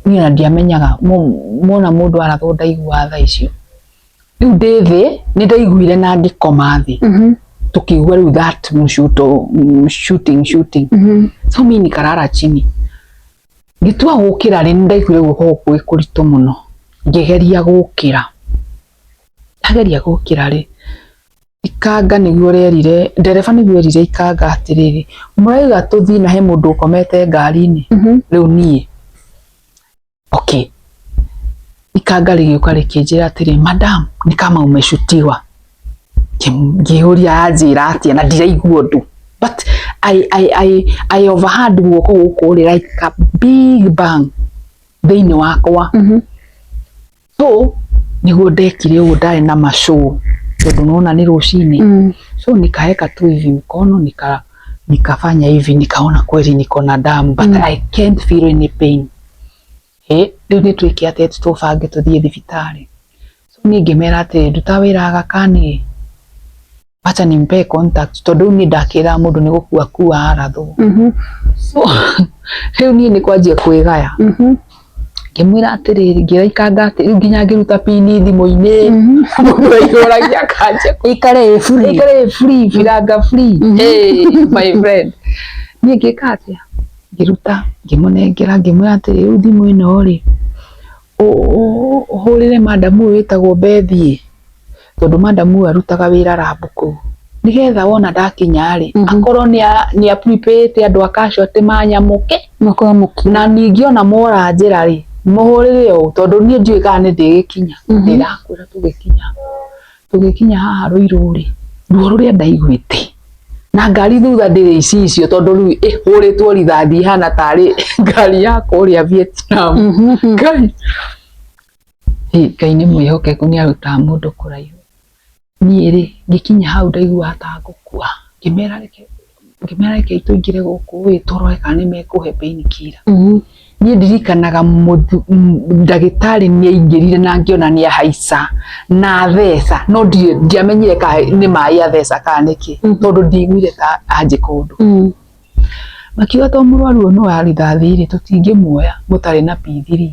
ni na ndiamenyaga mona mundu arathwo ndaigua tha icio riu ndithi ni ndaiguire na ndikoma thi tukigua riu that shooting so mimi nikarara chini ngitua gukira ri ndaiguire guko kuritu muno ngigeria gukira ri ikanga niguo rerire ndereba niguo rerire ikanga atiriri muraiga tuthi na he mundu ukomete ngari-ini riu nie okay ikanga rigiuka rikinjira atiri madam ni kama umeshutiwa ngiuria anjira atia na ndiraigua undu but I overheard guoko guku like a big bang thiini wakwa so niguo ndekire uguo ndari na mashow tondu naona ni rucini so nikaeka tu hivi mkono nikafanya hivi nikaona kweli niko na damu but I can't feel any pain riu ni twiki ati tubange tuthie thibitari so ni ngimera ati nduta wira Agakani acha nimpe contact tondu ni ndakira mundu ni gukua arathwo so riu ni kwanjia kwigaya ngimwira atiriri ngiraikanga ati riu nginya ngiruta pini thimu-ini mundu aihuragia kanje ikare free firanga free my friend ni ngika atia ngiruta ngimunengera ngimwira atiri riu thimu ino ri uhurire madamu witagwo Bethi tondu madamu arutaga wira Rambuku nigetha wona ndakinya ri akorwo ni appreciate andu akacio ati manyamuke na ningiona mora njira ri muhurire o tondu ni njui kana ni ndigikinya ndirakwira tugikinya haha Ruiru ri ruo ruria ndaiguite na ngari thutha ndiri icio tondu riu ihuritwo rithathi hana tari ngari ya kuria Vietnam Ngai ni mwihokeku ni aruta mundu kuraihu nie ri ngikinya hau ndaigua ta ngukua ngimera reke ngimera ke ituingire guku itoroe kana mekuhe painkiller ni ndirikanaga ndagitari ni aingirire na ngiona ni ahaica na thesa no ndiamenyire ka ni mai athesa kana niki tondu ndigwire ta anje kundu makiuga to murwaru no ari thathiri tutingimuoya mutari na P3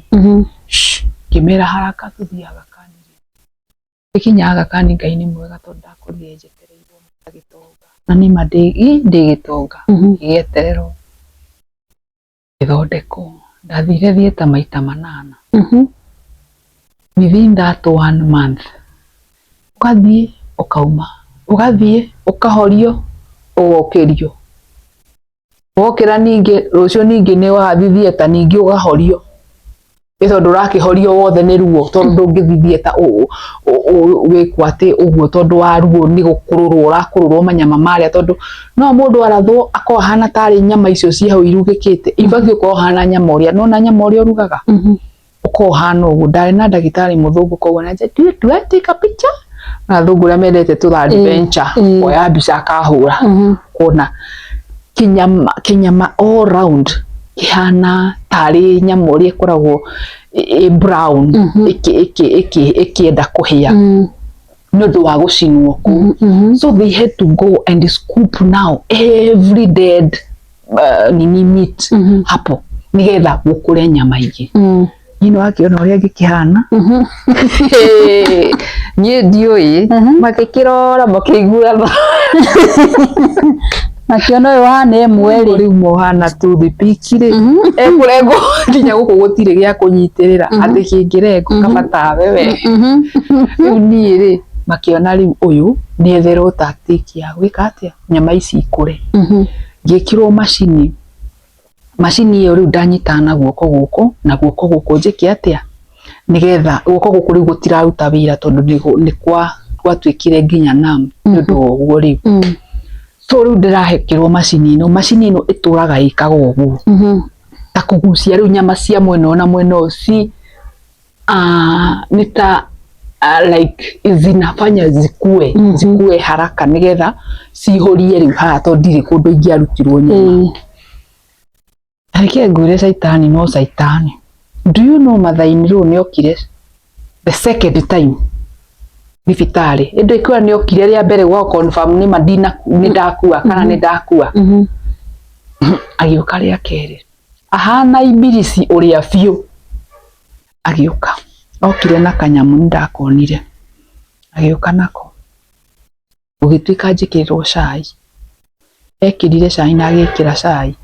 ngimera haraka tuthiaga kaniri ikinyaga kani Ngai ni mwega tondu ndakorire njetereirwo Gitonga na ni ndi Gitonga gieterero ithondeko ndathire thieta maita 8 within that 1 month ukathie ukauma ugathie ukahorio ugokirio wokira ningi rucio ningi ni wathithie ta ningi ugahorio tondu urakihorio wothe ni ruo tondu ndungithithie ta wikwate uguo tondu wa ruo ni gukururwo urakururwo manyama maria tondu no mundu arathwo akohana tari nyama icio ci hau irugikite ibagi ukohana nyama uria no na nyama uria urugaga ukohana uguo ndari na ndagitari muthungu koguo na nje do I take a picture na thungu ria mendete tu adventure oya mbica akahura kuona kinyama all round kihana tari nyama uria ikoragwo brown ikienda kuhia nundu wa gucinwo ku so they had to go and scoop now every dead meat hapo nigetha gukure nyama ingi ino akiona uria gikihana nie ndioi makikirora makigura makiona wana mweri riu mohana tu thipikire ekurengo nginya guku gutire gia kunyitirira ati kingirengo kabata wewe riu nie ri makiona riu uyu ni etherwo tactic ya gwika atia nyama ici ikure ngikirwo macini iyo riu ndanyitana guoko guku na guoko guku njike atia nigetha guoko guku riu gutiraruta wira tondu ni gwatwikire nginya nam nundu woguo riu so riu ndirahekirwo macini ino ituraga ikaga uguo ta kugucia riu nyama cia mwena na mwena uci nita like zinafanya zikue haraka nigetha cihorie riu haha tondu ndiri kundu ingiarutirwo nyama arike ngwire Saitani no Saitani do you know mathaini riu ni okire the second time thibitari indi ikiwa ni okire ria mbere gwa confirm ni madina ni ndakua kana ni ndakua agiuka ria keri ahana ibilisi uria fiu agiuka okire na kanyamu ndakonire agiuka nako ugitwika njikirwo cai ekirire cai na agikira cai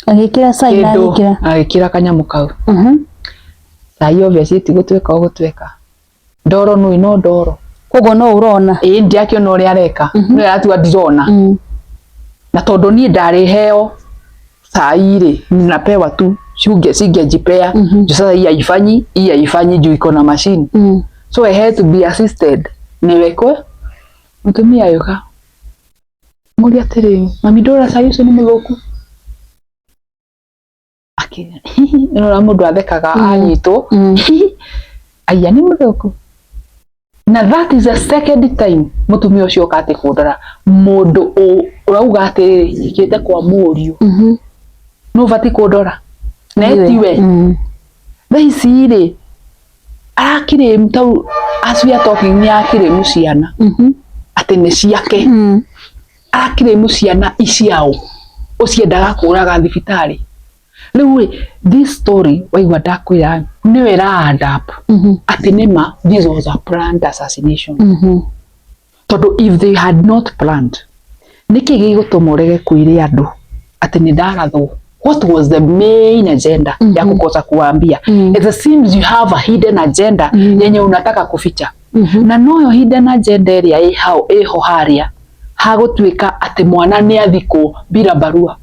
na agikira kanyamu kau cai obviously tigutweka ndoro no ino ndoro kogo no urona ndiakio uria areka no aratua ndirona na tondu ni ndari heo cai ri ninapewa tu singejipea sasa hii haifanyi juu iko na machine so I had to be assisted niwekwe mtumia yoga muri atiri mami ndora cai ucio ni muthuku akinya no mundu athekaga anyitwo aya ni muthuku na that is the second time mutumia ucio kate kundora mundu urauga ati ikite kwa muriu no vati kundora na etiwe thaisi ri arakire mtau as we are talking ni akire muciana ati ni ciake arakire muciana iciao uciendaga kuraga thibitari riu this story waigua ndakwira ni wera adapt ati nima this was a planned assassination tondu if they had not planned niki gigutumurege kuire andu ati ni ndarathwo. What was the main agenda ya kukosa kuambia? It seems you have a hidden agenda yenye unataka kuficha. Na noyo hidden agenda area eho haria hagutwika ati mwana ni athiko bila barua.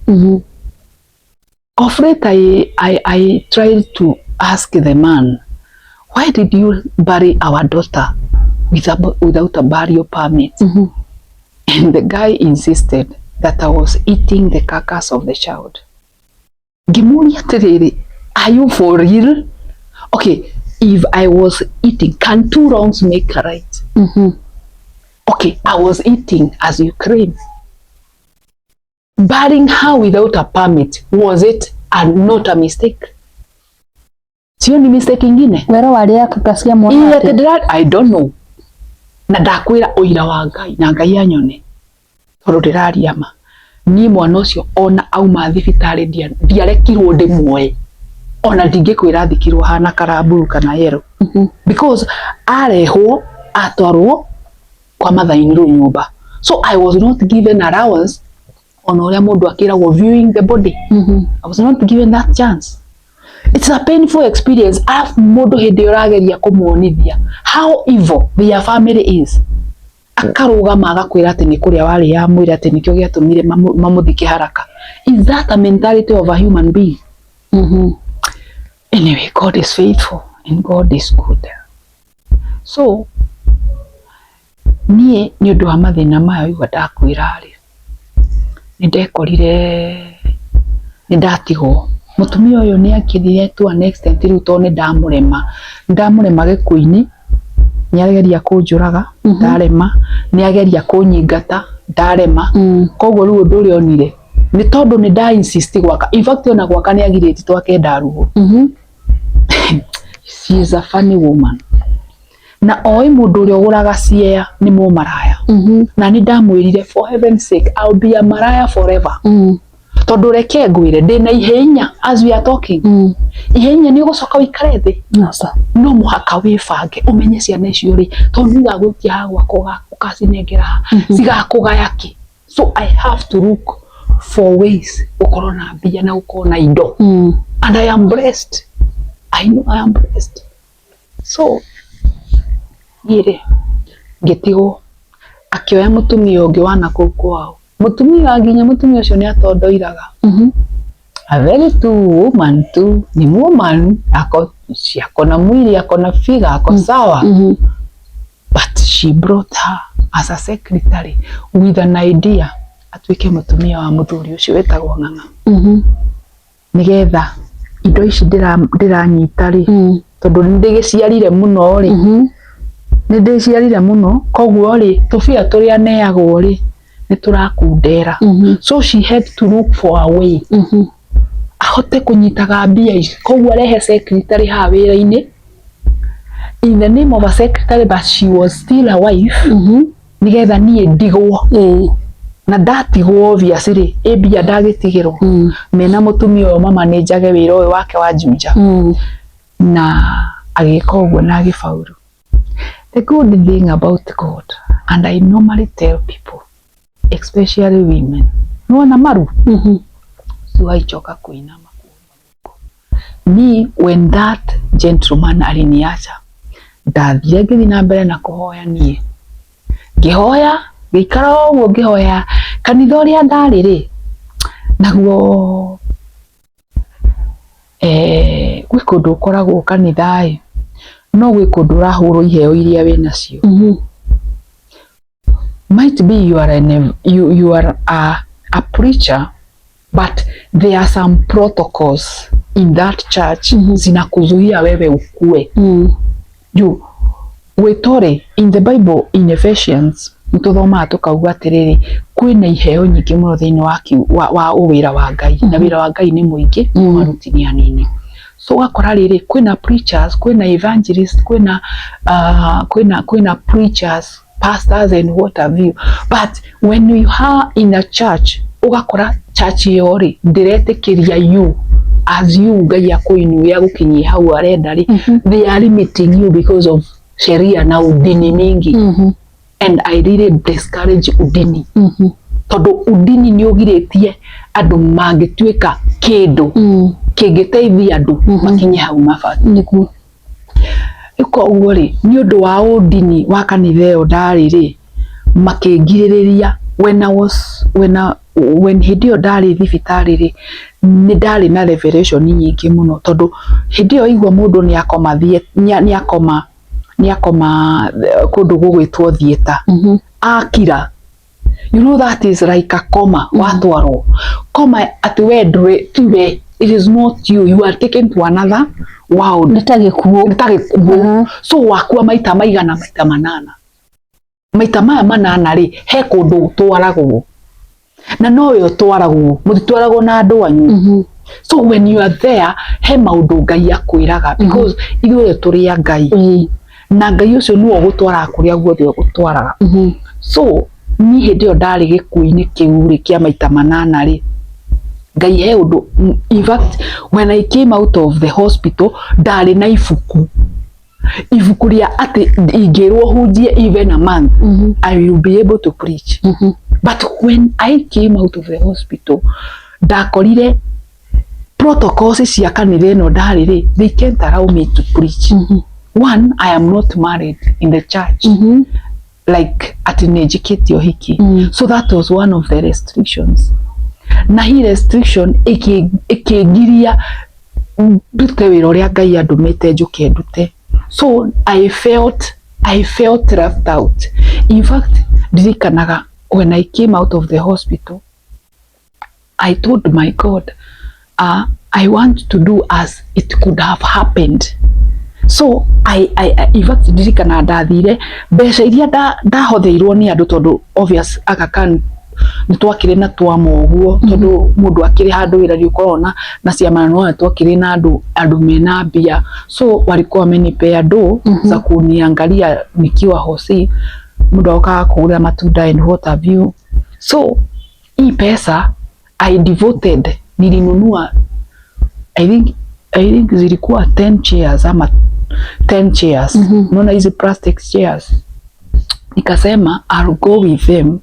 Of late I tried to ask the man, why did you bury our daughter without a burial permit? And the guy insisted that I was eating the carcass of the child. Gimuri atiriri, are you for real? Okay, if I was eating, can two wrongs make a right? Okay, I was eating as you claim. burying her without a permit, was it not a mistake? Sio ni mistake ingine? Wera wali akasikia mwana ate. I don't know. Na ndakwira uira wa Ngai na Ngai anyone. Toro ndiraria ma. Ni mwana ucio ona auma thibitari ndiarekirwo ndi muoe. Ona ndingikwira thikirwo hana karaburu kana yero. Because arehwo atwarwo kwa mathaini ru nyumba. So I was not given allowance on uria mundu akiragwo viewing the body. I was not given that chance. It's a painful experience. Alafu mundu hindi urageria kumuonithia how evil their family is. Akarugama agakwira ati ni kuria wari ya mwira ati nikyo giatumire mamuthike haraka. Is that a mentality of a human being? Anyway, God is faithful and God is good. So nie ni undu wa mathina maya igwa ndakwira ri nindekorire nindatigwo mutumia uyu ni akithire to an extent riu to ni ndamurema gikuini ni ageria kunjuraga ndarema ni ageria kunyingata ndarema koguo riu undu uri onire ni tondu ni nda insist gwaka. In fact ona gwaka ni agiriti twake ndarugo. She is a funny woman. Na oi mundu uri oguraga ciea ni mu maraya. Na ni ndamwirire for heaven's sake I'll be a maraya forever. Tondu reke ngwire ndina ihenya as we are talking. Ihenya ni ugucoka wikare thi. No muhaka wibange umenye ciana icio ri tondu ngagwitia hagwa ukacinengera cigakugaya ki. So I have to look for ways ukorwo na mbia na ukorwo na indo. And I am blessed. I know I am blessed. So yire ngitigo akioya mutumia ungi wana kuu kwao. Mutumia nginya mutumia ucio ni atondoiraga. A very true woman too. Ni woman akona mwili akona figa ako sawa. But she brought her as a secretary with an idea atuike mutumia wa muthuri ucio wetagwo Ng'ang'a. Nigetha indo ici ndiranyita ri tondu ndigiciarire muno ri ni ndiciarire muno koguo ri tubia turia neagwo ri ni turakundera. So she had to look for a way ahote kunyitaga mbia ici koguo arehe secretary ha wira-ini in the name of a secretary, but she was still a wife. Nigetha nie ndigwo na ndatigwo obviously mbia ndagitigirwo mena mutumia uyu mama ni njage wira uyu wake wa Juja na agika uguo na agifaulu. The good thing about God, and I normally tell people, especially women, nuona maru siwaichoka kuinama kuomba. Me, when that gentleman aliniacha ndathire ngithi na mbere na kuhoya nie ngihoya gikara uguo ngihoya kanitha uria ndari ri naguo gwi kundu ukoragwo kanitha no gwi kundu urahurwo iheo iria wina cio. Might be you are a preacher, but there are some protocols in that church zinakuzuia wewe ukue. Wetore in the Bible in Ephesians ntuthoma tukauga atiriri kwina iheo nyingi muno thiini wa uwira wa Ngai na wira wa Ngai ni muingi maruti ni anini. So wakora riri kwina preachers, kwina evangelists, kwina preachers, pastors and what have you. But when you are in a church ugakora church yori ndiretikiria you as you Ngai akuinuia gukinyia hau arenda ri they are limiting you because of sheria na udini mingi. And I really discourage udini. Tondu udini ni ugiritie andu mangituika kindu kingiteithia andu makinye hau mabati. Iko uguo ri ni undu wa udini wa kanitha iyo ndari ri makingiririria when hindi iyo ndari thibitari ri ni ndari na revelation nyingi muno tondu hindi iyo igwa mundu ni akoma kundu gugwitwo theater akira. You know that is like a coma. Watwarwo coma at we tiwe. It is not you. You are taken to another world. Nitagikuo. So wakua maita maigana maita manana. Maita maya manana ri he kundu twaragwo. na nowe utwaragwo mutitwaragwo na andu anyu. So when you are there he maundu Ngai akwiraga because ithuĩ tũrĩ Ngai na Ngai ũcio nĩwe ũgũtwara kũrĩa guothe ũgũtwaraga. So niĩ hĩndĩ ĩyo ndarĩ gĩkuũ-inĩ kĩu rĩ kĩa maita manana rĩ, Ngai he ũndũ, in fact when I came out of the hospital ndarĩ na ibuku rĩa atĩ ingĩrwo hunjie even a month I will be able to preach. But when I came out of the hospital ndakorire protocols cia kanitha ĩno ndarĩ rĩ, they can't allow me to preach. One, I am not married in the church. Like ati nejikitio hiki. So that was one of the restrictions. Na hii restriction ikigiria ndute wĩra ũrĩa Ngai andũmĩte njuke ndute. So I felt left out. In fact, ndirikanaga when I came out of the hospital, I told my God, I want to do as it could have happened. So I in fact ndirikana ndathire mbeca iria ndahotheirwo ni andu tondu obvious Aga Khan ni twakire na twamoguo tondu mundu akiri handu wira ri ukorona na ciama no twakire na andu mena mbia. So walikuwa wamenipea do za kuniangalia nikiwa hosi, mundu akaga kugura matunda and what have you. So hii pesa I devoted, nilinunua I think zilikuwa 10 chairs ama 10 chairs. Unaona hizi plastic chairs. Nikasema I'll go with them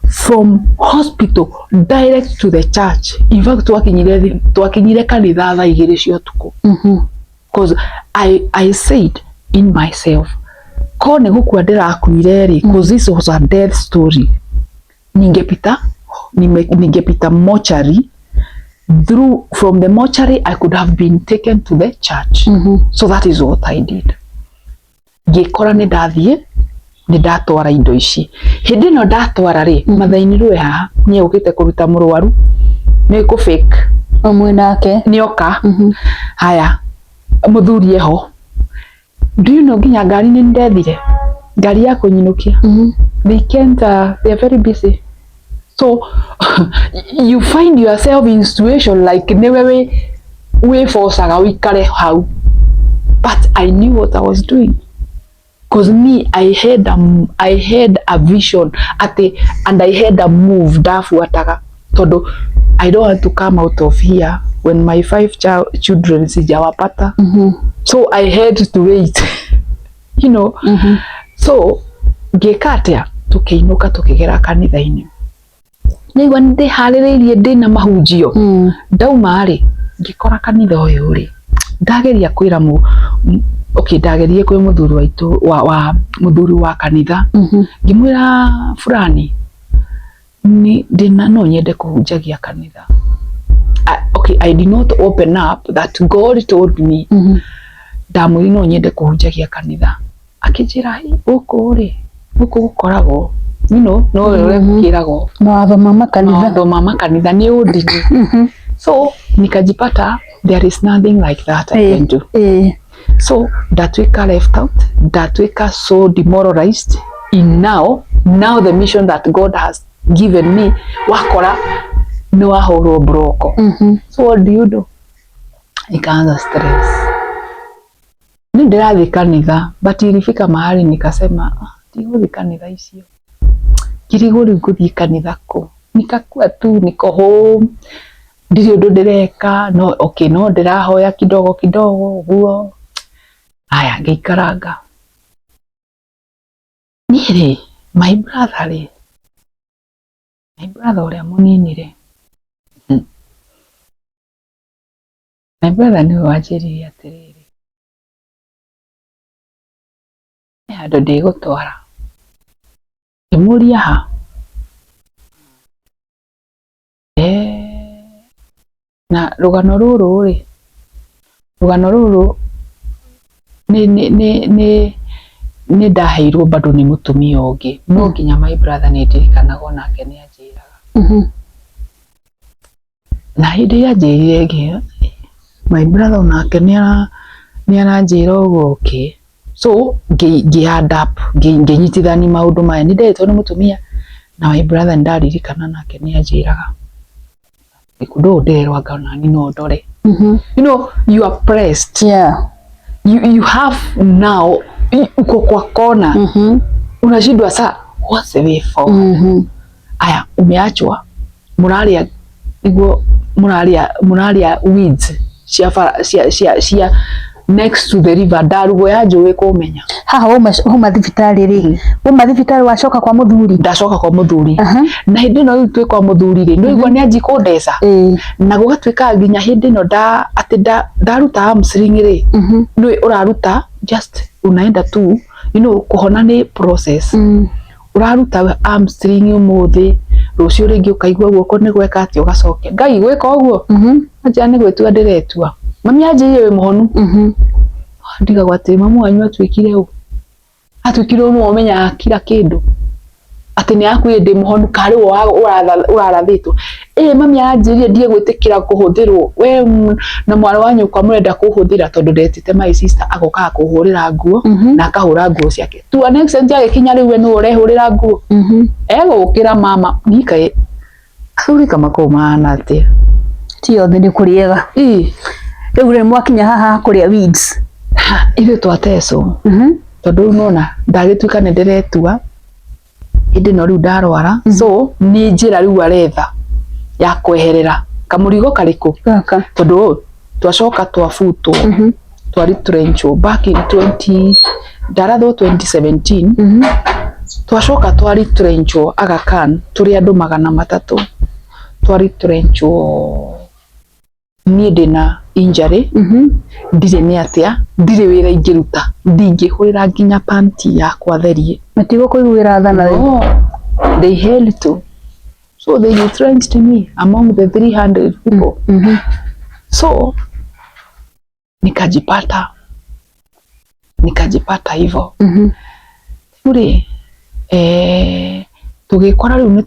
from hospital direct to the church. In fact twakinyire kanitha thaa 2 cia utuku. Because I said in myself, kone gukua ndirakuire ri, because this was a death story. Ningepita mortuary. Through from the mortuary I could have been taken to the church. So that is what I did. Ngikora ni ndathie ni ndatwara indo ici. Hindi no ndatwara ri mathaini rwe haha ni ukite kuruta murwaru ni ku fake omwe nake ni oka. Haya muthuri eho, do you know nginya ngari ni ndethire ngari ya kunyinukia. They can't, they are very busy. So you find yourself in situation like never we forcaga wikare hau. But I knew what I was doing. Because me, I had a vision and I had a move dafuataga. Todo I don't want to come out of here when my 5 children sijawapata. So I had to wait. You know. So gekatia tukiinuka tukigera kanitha-ini. Nigwa ndi haririirie ndina mahunjio. Ndauma ri ngikora kanitha uyu ri ndageria kwira ndagerie kwi muthuri waitu wa muthuri wa kanitha. Ngimwira fulani ni ndina no nyende kuhunjagia kanitha. I did not open up that God told me. Ndamwiri no nyende kuhunjagia kanitha. Akijira uku ri uku gukoragwo no kirago mawatho mama kanitha ni udini. So nikajipata there is nothing like that I can do. So ndatwika left out, ndatwika so demoralized in now the mission that God has given me wakora ni wahorwo broko. So what do you do? Nikaanza stress. Ndirathi kanitha but ilifika mahali nikasema ndigũthi kanitha icio. Kiriguri nguthi kanitha ko. Nikakua tu niko home. Ndiri undu ndireka no no ndirahoya kidogo guo. Aya ngeikaranga. Niri my brother uria munini ri. My brother ni wanjiririe atiriri. Andu ndigutwara. Imuria ha. Na rugano ruru ni ndaheirwo bado ni mutumia ungi no nginya my brother ni ndirikanaga nake ni anjiraga. Na hindi anjirire ngi my brother nake ni aranjira uguo so ngi-adapt nginyitithania maundu maya ni ndetwo ni mutumia na my brother ndaririkana nake ni anjiraga ikundo nderwa ngona ni no ndore. You know, you are pressed. Yeah. You have now uko kwa kona. Unashindwa saa what's the way forward. Aya, umeachwa muralia igwo muralia weeds cia next to the river ndarugo ya njũĩ kũmenya haha uma thibitarĩ rĩ uma thibitarĩ wacoka kwa mũthuri ndacoka kwa mũthuri na hĩndĩ ĩno rĩu twĩ kwa mũthuri rĩ nĩ igwa nĩ anji kũndeca na gũgatuĩka nginya hĩndĩ ĩno ndaruta hamstring rĩ nĩ ũraruta just unaenda tu you know kuhona nĩ process uraruta hamstring ũmũthĩ rũciũ rĩngĩ ũkaigua guoko nĩ gweka atĩ ũgacokia Ngai gwĩka ũguo anja nĩ gwĩtua ndĩretua mami anjĩire wĩ mũhonu ndigagwo atĩ mamu wanyu atuĩkire ũũ atuĩkire ũũ ũmenya kila kĩndũ atĩ nĩ akuire ndĩ mũhonu karĩ ũrarathĩtwo mami anjĩrire ndige gwĩtĩkĩra kũhũthĩrwo we na mwana wa nyũkwa mũrenda kũhũthĩra tondũ ndetĩte my sister agokaga kũhũrĩra nguo na akahũra nguo ciake tu an extent agĩkinya rĩu we nĩ ũrehũrĩra nguo egũkĩra mama nikae athuri kama kũmana atĩa ti othe nĩ kũrĩega rĩu rĩ mwakinya haha kũrĩa weeds ithuĩ twatecwo tondũ rĩu nona ndagĩtuĩka nĩ ndĩretua hĩndĩ ĩno rĩu ndarwara so nĩ njĩra rĩu aretha ya kweherera kamũrigo karĩkũ tondũ twacoka twabutwo twaritrenchwo back in 20 2017 twacoka twaritrenchwo Aga Khan tũrĩ andũ 300 twaritrenchwo niĩ ndĩna injury ndirĩ nĩ atĩa ndirĩ wĩra ingĩruta ndingĩhũrĩra nginya panti yakwa therie matigũkũiguĩra tha nawe they held to so they retrenched me among the 300 people so nikajipata hivyo uri tugĩkora rĩu nĩ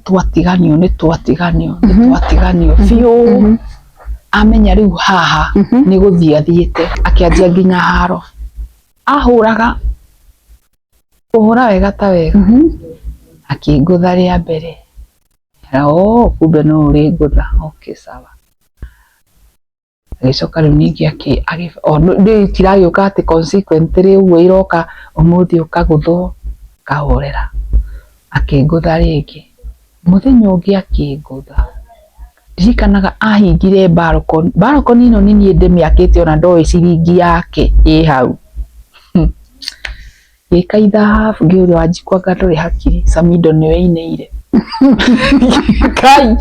twatiganio biũ amenya rĩu haha nĩ gũthiĩ athiĩte akĩanjia nginya haro ahũraga kũhũra wega ta wega akĩngũtha rĩa mbere kumbe no ũrĩ ngũtha okay sawa agĩcoka rĩu ningĩ nĩ itiragĩũka atĩ consequently ũguo iroka ũmũthĩ ũkagũthwo kahũrĩra akĩngũtha rĩngĩ mũthenya ũngĩ akĩngũtha ndirikanaga ahingire balcony ĩno nĩ niĩ ndĩmĩakĩte ona ndoĩ ciringi yake ĩ hau gĩkaitha ngĩũrĩa Wanjikũ anga ndũrĩ hakiri Samido nĩwe ainĩire Kai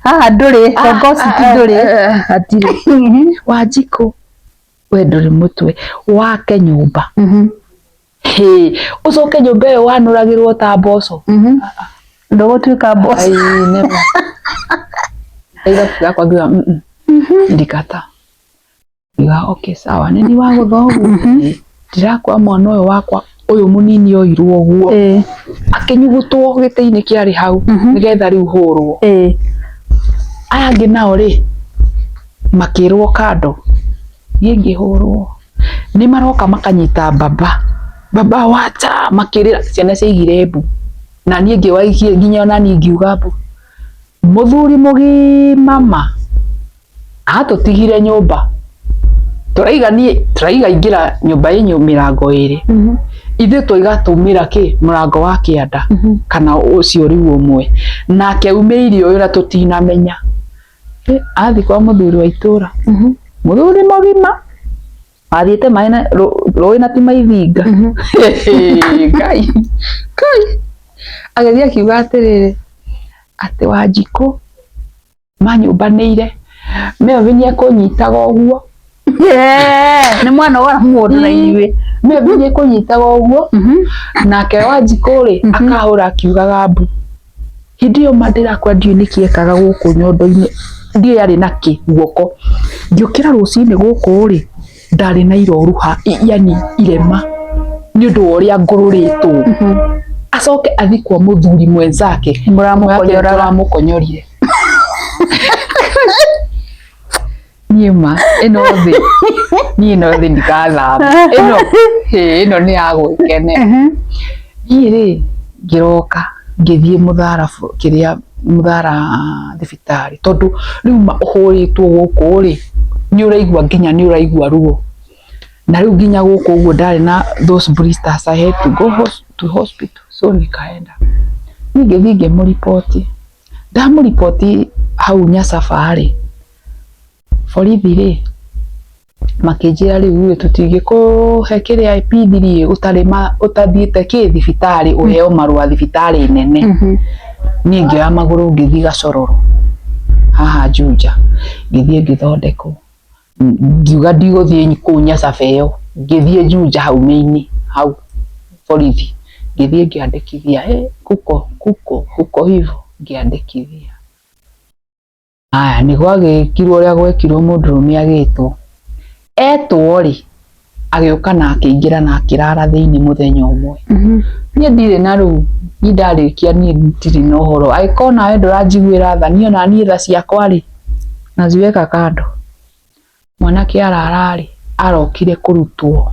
haha ndũrĩ ghost ndũrĩ hatirĩ Wanjikũ we ndũrĩ mũtwe wake nyũmba ũcoke nyũmba ĩyo wanũragĩrwo ta mboco ndũgũtuĩka mboco ila kwa ngiwa ndikata ngiwa okay sawa nini wangu thogu ndirakwa mwana ũyũ wakwa ũyũ mũnini oirwo ũguo akĩnyugutwo gĩtĩ-inĩ kĩarĩ hau nĩgetha rĩu hũrwo aya angĩ nao rĩ makĩrwo kando niĩ ngĩhũrwo nĩ maroka makanyita baba wacha makĩrĩra ciana ciaigire mbu na niĩ ngĩwaikie nginya ona niĩ ngiuga mbu mũthuri mũgima atũtigire nyũmba turaiga ingĩra nyũmba yenyu mĩrango ĩrĩ ithuĩ tũigatũmĩra mũrango wa kĩanda kana ũcio rĩu ũmwe nake aumĩire ũyũ na tũtinamenya athi kwa mũthuri wa itũra mũthuri mũgima athiĩte maĩ na rũĩ na ti maithinga Ngai agĩthiĩ akiuga atĩrĩrĩ atĩ Wanjikũ manyũmbanĩire mĩovi nĩ ekũnyitaga ũguo nĩ mwana wa mũndũ na inyuĩ mĩovi nĩ ekũnyitaga ũguo nake Wanjikũ rĩ akahũra akiugaga mbu hĩndĩ ĩyo ma ndĩrakwa ndiũĩ nĩkĩ ekaga gũkũ nyondo-inĩ ndiũĩ yarĩ na kĩ guoko ngĩũkĩra rũcinĩ gũkũ rĩ ndarĩ na iroru yani irema nĩ ũndũ wa ũrĩa ngũrũrĩtwo acoke athi kwa mũthuri mwenzake mũramũkonyorire niĩma ĩno thĩ ndikathama ĩno nĩ ya gwĩkene niĩ rĩ ngĩroka ngithie muthara kiria muthara thibitari tondu riu uhuritwo guku ri ni uraigua nginya ni uraigua ruo na riu nginya guku uguo ndari na those blisters I had to go to hospital so nikaenda ngithie ngimuripoti ndamuripoti hau Nyasafari borithi ri makinjira riu tutingikuhe kiria epithiri utathiite ki thibitari uheo marua thibitari nene ni ngioya maguru ngithi Gacororo haha Juja ngithie ngithondekwo ngiuga ndigũthiĩ kũu Nyasafeo ngithie Juja hau maini hau borithi ngithie ngĩandĩkithia kuko hivyo ngĩandĩkithia aya nĩ gwagĩkirwo ũrĩa gwekirwo mũndũrũme agĩtwo etwo ri agĩũka na akĩingĩra na akĩrara thĩinĩ mũthenya ũmwe niĩ ndirĩ na rĩu niĩ ndarĩkia niĩ ndirĩ na ũhoro angĩkorwo nawe ndũranjiguĩra tha niĩ ona niĩ tha ciakwa rĩ naziweka kando mwanake arararĩ arokire kũrutwo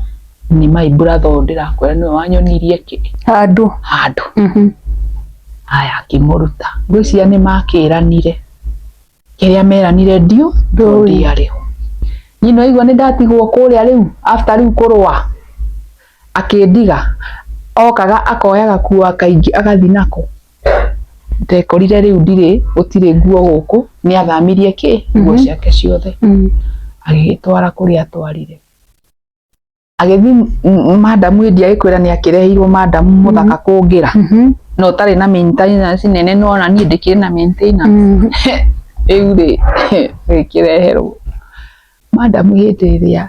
nĩ my brother ndĩrakwĩra nĩwe wanyonirie handũ aya akĩmũruta ngwĩciria nĩ makĩranire kĩrĩa meranire ndiarĩho niĩ noigua nĩ ndatigwo kũrĩa rĩu after rĩu kũrũa akĩndiga okaga akoya gakuo agathi nako ndekorire rĩu gũtirĩ nguo gũkũ nĩ athamirie nguo ciake ciothe agĩtwara kũrĩa atwarire agĩthi madam ndiagĩkwĩra nĩ akĩreheirwo madam mũthaka kũngĩra no ũtarĩ na maintenance nene no ona niĩ ndĩkĩrĩ na maintenance rĩu rĩ gĩkĩreherwo madam hĩndĩ ĩrĩa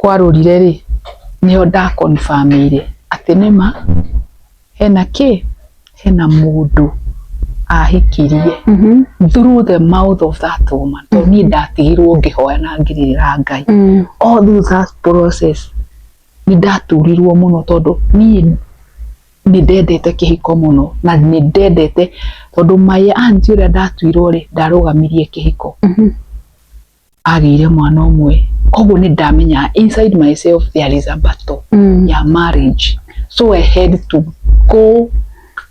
kwarũrire rĩ nĩho nda confirm ire atĩ nĩma hena mũndũ ahikirie through the mouth of that woman to niĩ ndatigirwo ngĩhoya na ngĩrĩra Ngai all through that process nĩ ndaturirwo mũno tondũ niĩ nĩ ndendete kĩhiko mũno na nĩ ndendete tondũ my aunt ũrĩa ndatuirwo rĩ ndarũgamirie kĩhiko agĩire mwana ũmwe koguo nĩ ndamenya inside myself there is a battle ya marriage so I had to go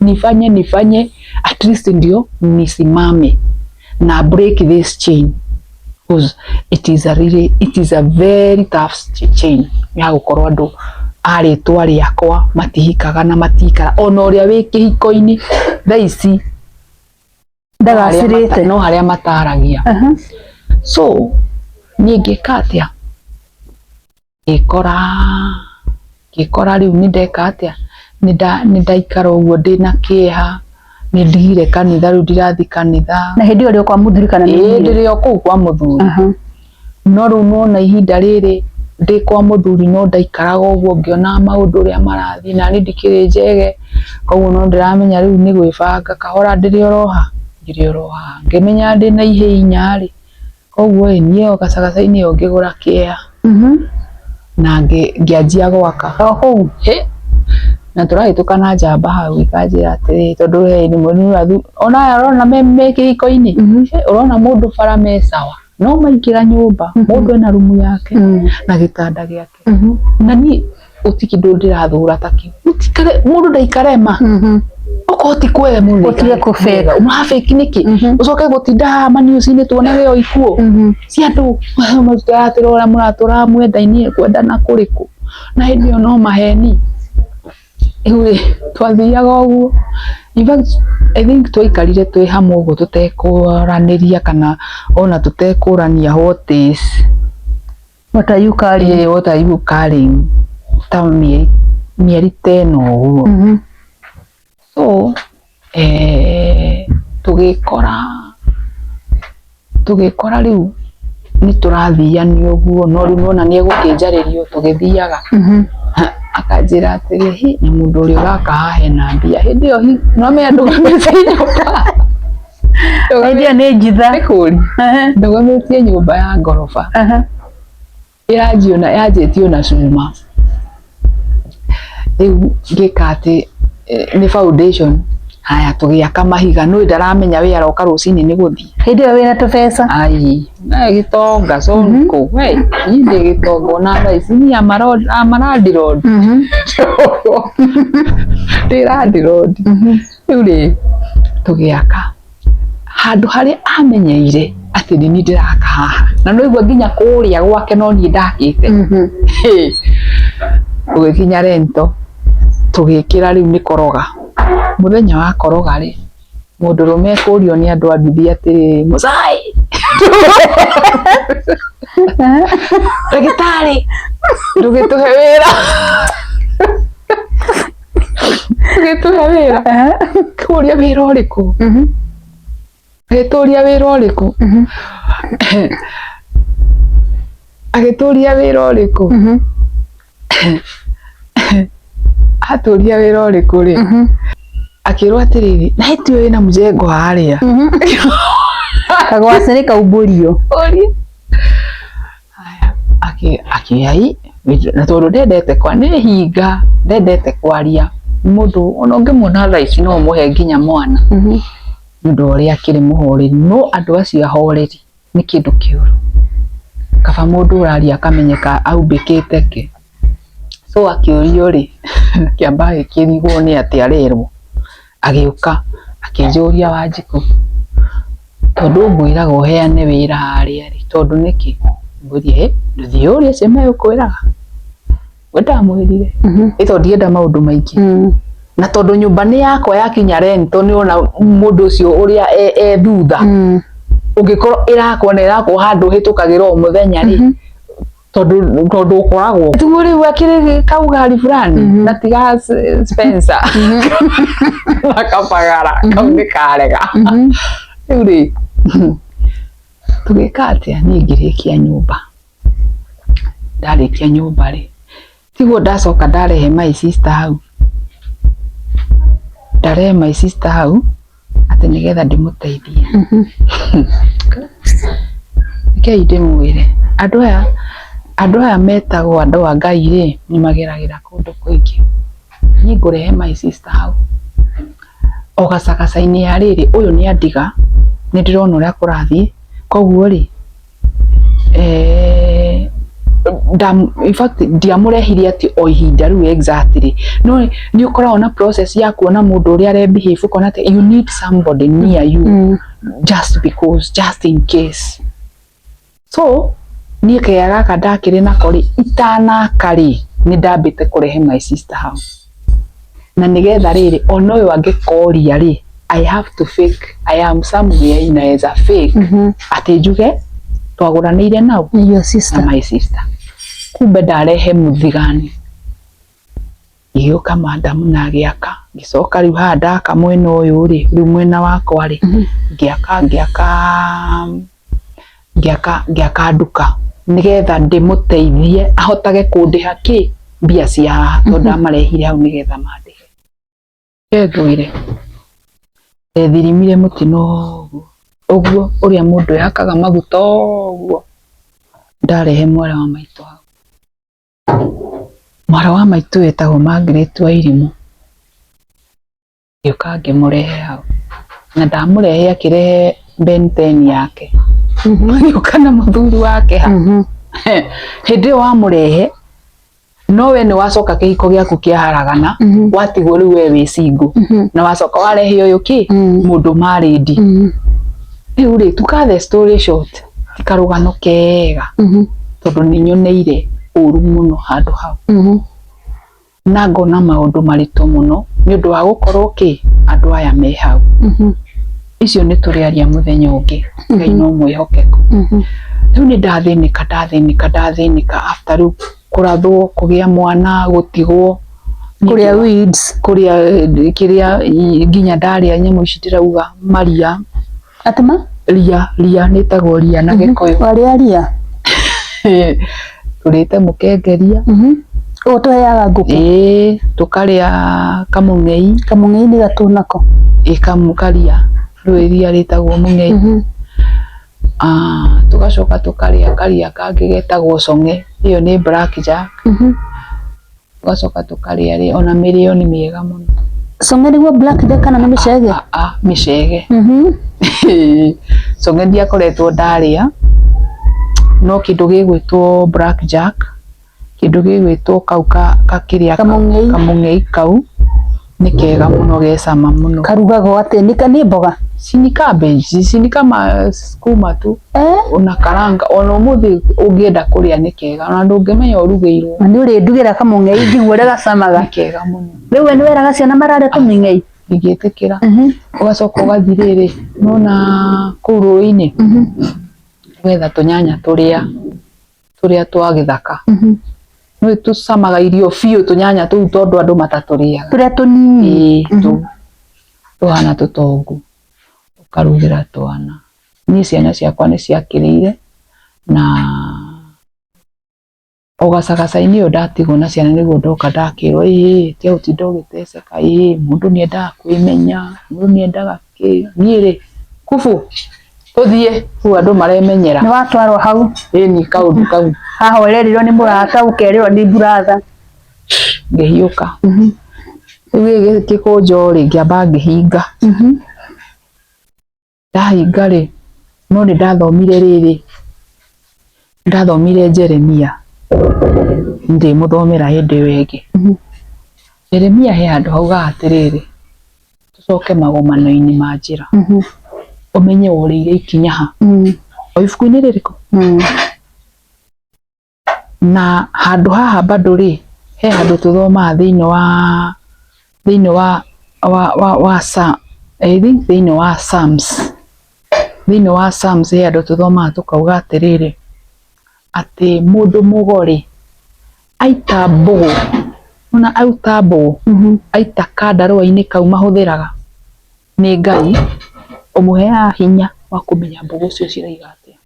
nifanye at least ndio nisimame na break this chain because it is a very tough chain ya gũkorwo andũ arĩtwa rĩakwa matihikaga na matikara ona ũrĩa wĩ kĩhiko-inĩ thaa ici ndagacĩrĩte no harĩa mataragia so niĩ ngĩka atĩa ngĩkora rĩu nĩ ndeka atĩa nĩ ndaikara ũguo ndĩna kĩeha nĩ ndigire kanitha rĩu ndirathi kanitha na hĩndĩ ĩyo kwa mũthuri kana ndĩrĩ o kũu kwa mũthuri no rĩu nona ihinda rĩrĩ ndĩ kwa mũthuri no ndaikaraga ũguo ngĩona maũndũ ũrĩa marathiĩ na niĩ ndikĩrĩ njege koguo no ndĩramenya rĩu nĩ gwĩbanga kahora ndĩrĩ oroha ngĩmenya ndĩna ihĩ inya rĩ koguo niĩ o gacagaca-inĩ ĩyo ngĩgũra kĩeha na ngĩanjia gwaka kũu na tũrahĩtũka na njamba hau ikanjĩra atĩrĩ tondũ nĩ mũnini ona arona me kĩhiko-inĩ ũrona mũndũ bara me sawa no maingĩra nyũmba mũndũ ena rumu yake na gĩtanda gĩake na niĩ gũtirĩ kĩndũ ndĩrathũra ta kĩu mũndũ ndaikarema okorwo ti kwega mũno ũtige kũbeka ũrabeki nĩkĩ ũcoke gũtinda maniũci-inĩ tuonage o ikuũ cia andũ matũratĩra ũrĩa mũratũra mwenda-inĩ kwendana kũrĩkũ na hĩndĩ ĩyo no maheni rĩu twathiaga ũguo in fact I think twaikarire twĩ hamwe ũguo tũtekũranĩria kana ona tũtekũrania what are you carrying ta mĩeri 10 ũguo so tũgĩkora rĩu nĩ tũrathiania ũguo no rĩu nona nĩ egũkĩnjarĩrio tũgĩthiaga akanjĩra atĩrĩ na mũndũ ũrĩa ũraka haha hena mbia hĩndĩ ĩyo no me ndũgamĩtie nyũmba hĩndĩ ĩyo nĩ njitha ndũgamĩtie nyũmba ya ngoroba yanjĩtio na cuma rĩu ngĩka atĩ nĩ foundation haya tũgĩaka mahiga no ndaramenya we aroka rũcinĩ nĩ gũthiĩ hĩndĩ ĩyo wĩna tũbeca na gĩtonga sonko we ndĩ gĩtonga ona thaa ici ni amarandi road Ndä road rä u rä tå gä aka handå harä a amenyeire atä nä ni ndä raka haha na no igua nginya kå rä a gwake no niä ndakä te tå gä kinya rento tå gä kä ra rä u nä koroga må thenya wa koroga rä må ndå rå me kå rio nä andå a nduthi atä rä må cai ndagä tarä ndå gä tå he wä ra tå he wä ra kå ria wä ra å rä kå agä ria wä ra å rä kå agä ria wä ra å rä kå atå ria wä ra å rä kå rä akä rwo atä rä rä na hä tiå wä na må jengo harä a kagwacä nä kaumbårio akĩai na tondũ ndendete kwa nĩ hinga ndendete kwaria mũndũ ona ũngĩmuona thaa ici no ũmũhe nginya mwana mũndũ ũrĩa akĩrĩ mũhoreri no andũ acio ahoreri nĩ kĩndũ kĩũru kaba mũndũ ũraria akamenyeka aumbĩkĩte kĩ so akĩũrio rĩ kĩamba gĩkĩrigwo nĩ atĩ arerwo agĩũka akĩnjũria Wanjikũ tondũ ngwĩraga ũheane wĩra harĩa rĩ tondũ nĩkĩ ngũrie nduthi ũrĩa cema ũkwĩraga we ndamwĩrire tondũ ndienda maũndũ maingĩ na tondũ nyũmba nĩ yakwa yakinya rento nĩ ona mũndũ ũcio ũrĩa thutha ũngĩkorwo ĩrakwo na ĩrakwo handũ hĩtũkagĩra o mũthenya rĩ tondũ ũkoragwo tugu rĩu akĩrĩ kaugari fulani na tiga Spencer na Kabagara kau nĩ karega rĩu rĩ tũgĩka atĩa niĩ ngĩrĩkia nyũmba ndarĩkia nyũmba rĩ tiguo ndacoka ndarehe my sister hau ndarehe my sister hau atĩ nĩgetha ndĩmũteithie kei ndĩmwĩre andũ aya metagwo andũ a Ngai rĩ nĩ mageragĩra kũndũ kũingĩ niĩ ngũrehe my sister hau o gacagaca-inĩ ya rĩrĩ ũyũ nĩ andiga nĩ ndĩrona ũrĩa kũrathiĩ koguo rĩ in fact ndiamũrehire atĩ o ihinda rĩu exactly no nĩ ũkoragwo na process ya kuona mũndũ ũrĩa arebehave ũkona atĩ you need somebody near you just in case so niĩ kaya gaka ndakĩrĩ nako rĩ itanaka rĩ nĩ ndambĩte kũrehe my sister hau na nĩgetha rĩrĩ ona ũyũ angĩkoria rĩ I have to fake I am somewhere inaweza fake atĩ njuge twagũranĩire nau your sister na my sister kumbe ndarehe mũthigani igĩũka madamu na gĩaka ngĩcoka rĩu haha ndaka mwena ũyũ rĩ rĩu mwena wakwa rĩ ngĩaka nduka nĩgetha ndĩmũteithie ahotage kũndĩha kĩ mbia cia haha tondũ ndamarehire hau nĩgetha mandĩhe ngwĩre thirimire mũtino ũguo ũrĩa mũndũ ehakaga maguta ũguo ndarehe mwarĩ wa maitũ hau mwarĩ wa maitũ wetagwo Margaret Wairimu ngĩũka ngĩmũrehe hau na ndamũrehe akĩrehe Ben 10 yake ngĩũka na mũthuri wake hau hĩndĩ ĩyo wamũrehe nowe nĩ wacoka kĩhiko gĩaku kĩaharagana watigwo rĩu we wĩ single na wacoka warehe ũyũ kĩ mũndũ marĩndi rĩu rĩ to cut the story short ti karũgano kega tondũ nĩ nyoneire ũru mũno handũ hau na ngona maũndũ maritũ mũno nĩ ũndũ wa gũkorwo kĩ andũ aya me hau icio nĩ tũrĩaria mũthenya ũngĩ Ngai no mwĩhokeku rĩu nĩ ndathĩnĩka after rĩu kũrathwo kũgĩa mwana gũtigwo kũrĩa weeds kĩrĩa nginya ndarĩa nyamũ ici ndĩrauga maria atema ria nĩtagwo ria na Gĩkũyũ warĩa ria tũrĩte mũkengeria ũguo tũheaga ngũkũ tũkarĩa kamũng'ei nĩ gatũnako karia rĩu iria rĩtagwo mũng'ei tũgacoka tũkarĩa karia kangĩ getagwo cong'e ĩyo nĩ black jack tũgacoka tũkarĩa rĩ ona mĩrĩo nĩ mĩega mũno cong'e nĩguo black jack kana nĩ mĩcege mĩcege cong'e ndiakoretwo ndarĩa no kĩndũ gĩgwĩtwo black jack kĩndũ gĩgwĩtwo kau kakĩrĩa kamũng'ei kau nĩ kega mũno gecama mũno. Karugago atĩ nĩ mboga Ni cabbage, ni kama skuma tu. Ona karanga, ona umuthi ungienda kuria ni kega. Ona ndungimenya urugeirwo. Na ni uri ndugira kamung'ei njigua ure gacamaga. Ni kega muno. Riu we ni weraga ciana marare tuming'ei. Ngitikira. Ugacoka ugathi riri. Nona kuu rũĩ-inĩ. Wetha tunyanya turia twa githaka. Nĩ tucamaga irio biũ tunyanya tũu tondu andu matatũrĩaga. Turia tunini. Tuhana tũtongu. Ukarugira twana. Ni ciana ciakwa ni ciakĩrĩire na ũgacagaca-inĩ ũyũ ndatigwo na ciana nĩguo ndoka ndakĩrwo tia ũtinda ũgĩteceka mũndũ nĩendaga kwĩmenya, mũndũ nĩendaga niĩ kubu tũthiĩ rĩu andũ maremenyera. Nĩ watwarwo hau? Ni kaũndũ kau. Haha ũrerirwo nĩ mũrata ũkerĩrwo nĩ buratha. Ngĩhiũka. Rĩu gĩkũnjo rĩ ngĩamba ngĩhinga. Ndahinga rĩ no nĩ ndathomire rĩrĩ. Ndathomire Jeremia. Ndĩmuthomera hĩndĩ ĩyo ĩngĩ. Jeremia he handũ hauga atĩrĩrĩ, tucoke magomano-inĩ ma njĩra. Umenye ũrĩire ikinya ha. O ibuku-inĩ rĩrĩkũ? Na handũ haha bado rĩ, he handũ tuthomaga thĩinĩ wa Psalms. Thĩinĩ wa Psalms he handũ tuthomaga tukauga atĩrĩrĩ, atĩ mũndũ mũgore aita mbũgũ, ona auta mbũgũ, aita kandarũa-inĩ kau mahũthĩraga nĩ Ngai, ũmũheaga hinya wa kũmenya mbũgũ cio ciraiga atĩa.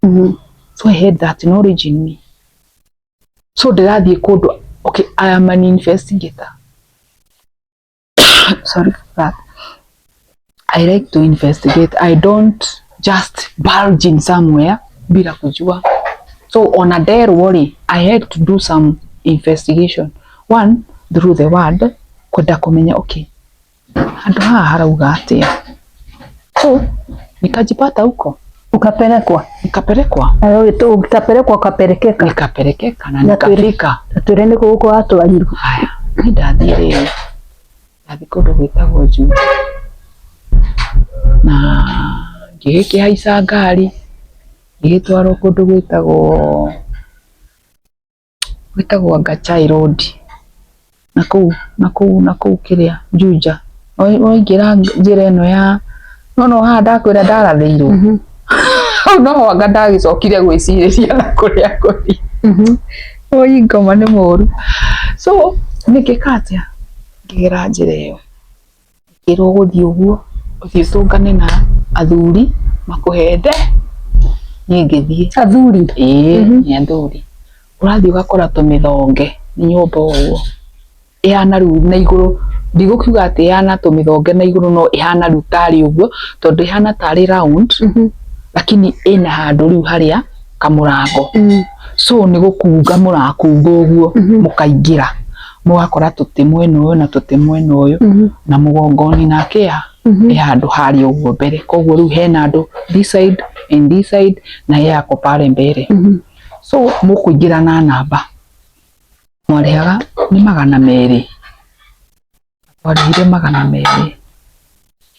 So I had that knowledge in me. So ndirathiĩ kũndũ, okay, I am an investigator. Sorry for that. I like to investigate. I don't just bulge in somewhere bila kujua. So on a dare I had to do some investigation. One, through the word, kwenda kumenya okay, handũ haha harauga atĩa. So nikajipata huko. Ukapelekwa? Nikapelekwa. Nikapelekeka na nikafika. Tatwĩre nĩ kũ gũkũ watwarirwo? Haya, nĩ ndathiĩ rĩu. Ndathi kũndũ gwĩtagwo Juja. Na ngĩgĩkĩhaica ngari ngĩgĩtwarwo kũndũ gwĩtagwo Gachai Road. Na kũu kĩrĩa Juja. Waingĩra njĩra ĩno ya no haha ndakwĩra ndarathĩirwo. No anga ndagĩcokire gwĩcirĩria na kũrĩa ngũthiĩ. Ngoma nĩ mũru. So nĩngĩka atĩa? Ngĩgera njĩra ĩyo. Ngĩrwo gũthiĩ ũguo, ũthiĩ ũtũngane na athuri makũhende. Niĩ ngĩthiĩ. Athuri? Nĩ athuri. Ũrathiĩ ũgakora tũmĩthonge nĩ nyũmba ũguo. Ĩhana rĩu na igũrũ, ndigũkiuga atĩ ĩhana tũmĩthonge na igũrũ, no ĩhana rĩu tarĩ ũguo, tondũ ĩhana tarĩ round, lakini ĩna handũ rĩu harĩa kamũrango. So nĩ gũkunga mũrakunga ũguo mũkaingĩra. Mũgakora tũtĩ mwena ũyũ na tũtĩ mwena ũyũ, na mũgongoni nake ĩ handũ harĩa ũguo mbere. Koguo rĩu hena andũ this side and this side na yako pale mbere. So mũkũingĩra na namba. Mwarĩhaga nĩ 200. Twarĩhire 200.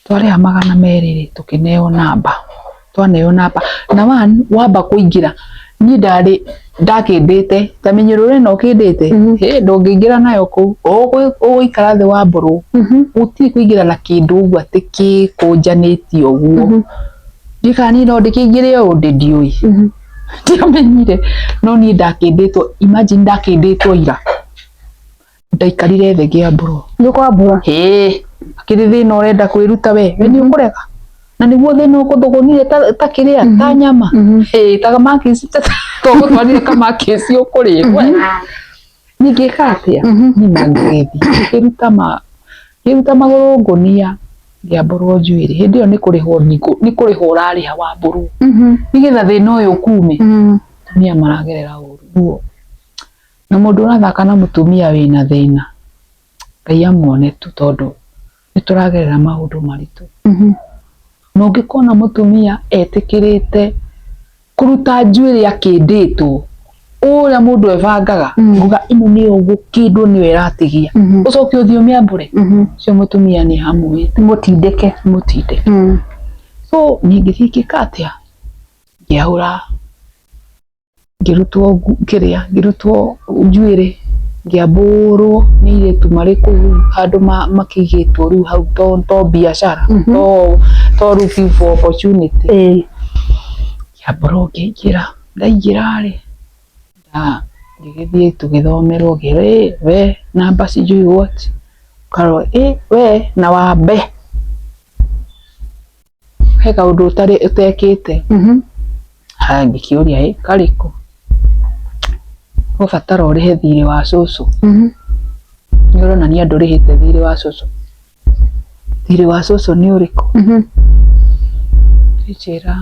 Twarĩha 200 tũkĩneo namba. Twaneo namba. Na wamba kũingĩra niĩ ndakĩndĩte tamenyerũre no kĩndĩte ndũngĩingĩra nayo kũu ũgũikara thĩ wa mbũrũ. Gũtirĩ kũingĩra na kĩndũ ũguo atĩ kĩkũnjanĩtio ũguo. Ndikani no ndĩkĩingĩre ũũ ndiũĩ. Ndiamenyire no niĩ ndakĩndĩtwo, imagine ndakĩndĩtwo ira. Ndaikarire thĩ ngĩambũrwo. Nĩ kwambũra? Akĩrĩ thĩna ũrenda kwĩruta we nĩ ũkũrega. Na nĩguo thĩna ũkũthũgũnire ta kĩrĩa ta nyama. Ta makisi tũgũtwarire kamakisi ũkũrĩe. Ningĩka atĩa? Niĩ ngĩthiĩ ngĩruta magũrũ ngũnia ngĩambũrwo njuĩrĩ. Hĩndĩ ĩyo nĩ kũrĩhwo ũrarĩha wa mbũrũ. Nĩgetha thĩna ũyũ ukume. Atumia maragerera ũru. Na mũndũ ũrathaka na mũtumia wĩna thĩna, Ngai amuone tu tondũ nĩ tũragerera maũndũ maritũ. Na ũngĩkona mũtumia etĩkĩrĩte kũruta njuĩrĩ akĩndĩtwo, Ura mundu evangaga nguga ino ni ugukindwo ni weratigia ucoke uthio miambure cio mutumia ni hamwe mutindeke so ngithikika atia ngiaura ngirutwo kiria ngirutwo njuire ngiamburwo ni ile tumariku handu makigitwo riu hau to biashara to looking for opportunity ngiamburwo ngira ndaingira ri ngigithie tugithomerwo gire we namba sijui what karo we na wambe he kaundu utekite ngikiuria kariko ubatara urihe thiri wa cucu niurona ni andu rihite thiri wa cucu ni uriku njira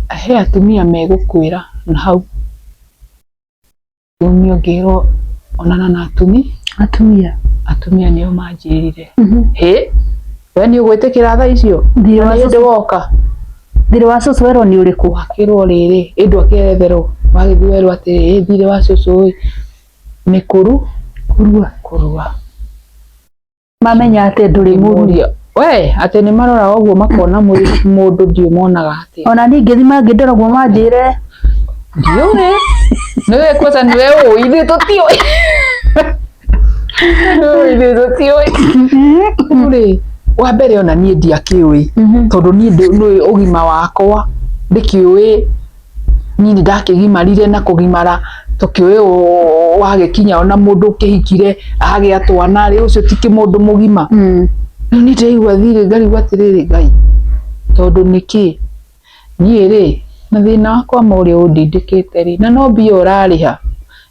he atumia megukwira na hau umio ngiro onana na atumia nio manjirire we ni ugwitikira tha icio thiri woka thiri wa cucu wero ni uriku akirwo riri indu akeretherwo wagithuerwo atiri thiri wa cucu ni kurua mamenya ati nduri muri we ati ni marora uguo makona mundu ndiumonaga ati ona ningi thima ngindoragwo manjire ndione niwe kwanza niwe ithe tutio uri wa mbere ona nie ndiakiwi tondu nie ndu ugima wakwa ndikiwi nini ndakigimarire na kugimara tukiwe wagikinya ona mundu kihikire age atwana ri ucio tiki mundu mugima ni ndeigua thiri ngari gwatiriri ngai tondu niki nie ri na thina wakwa muri undindikite ri na no mbia urariha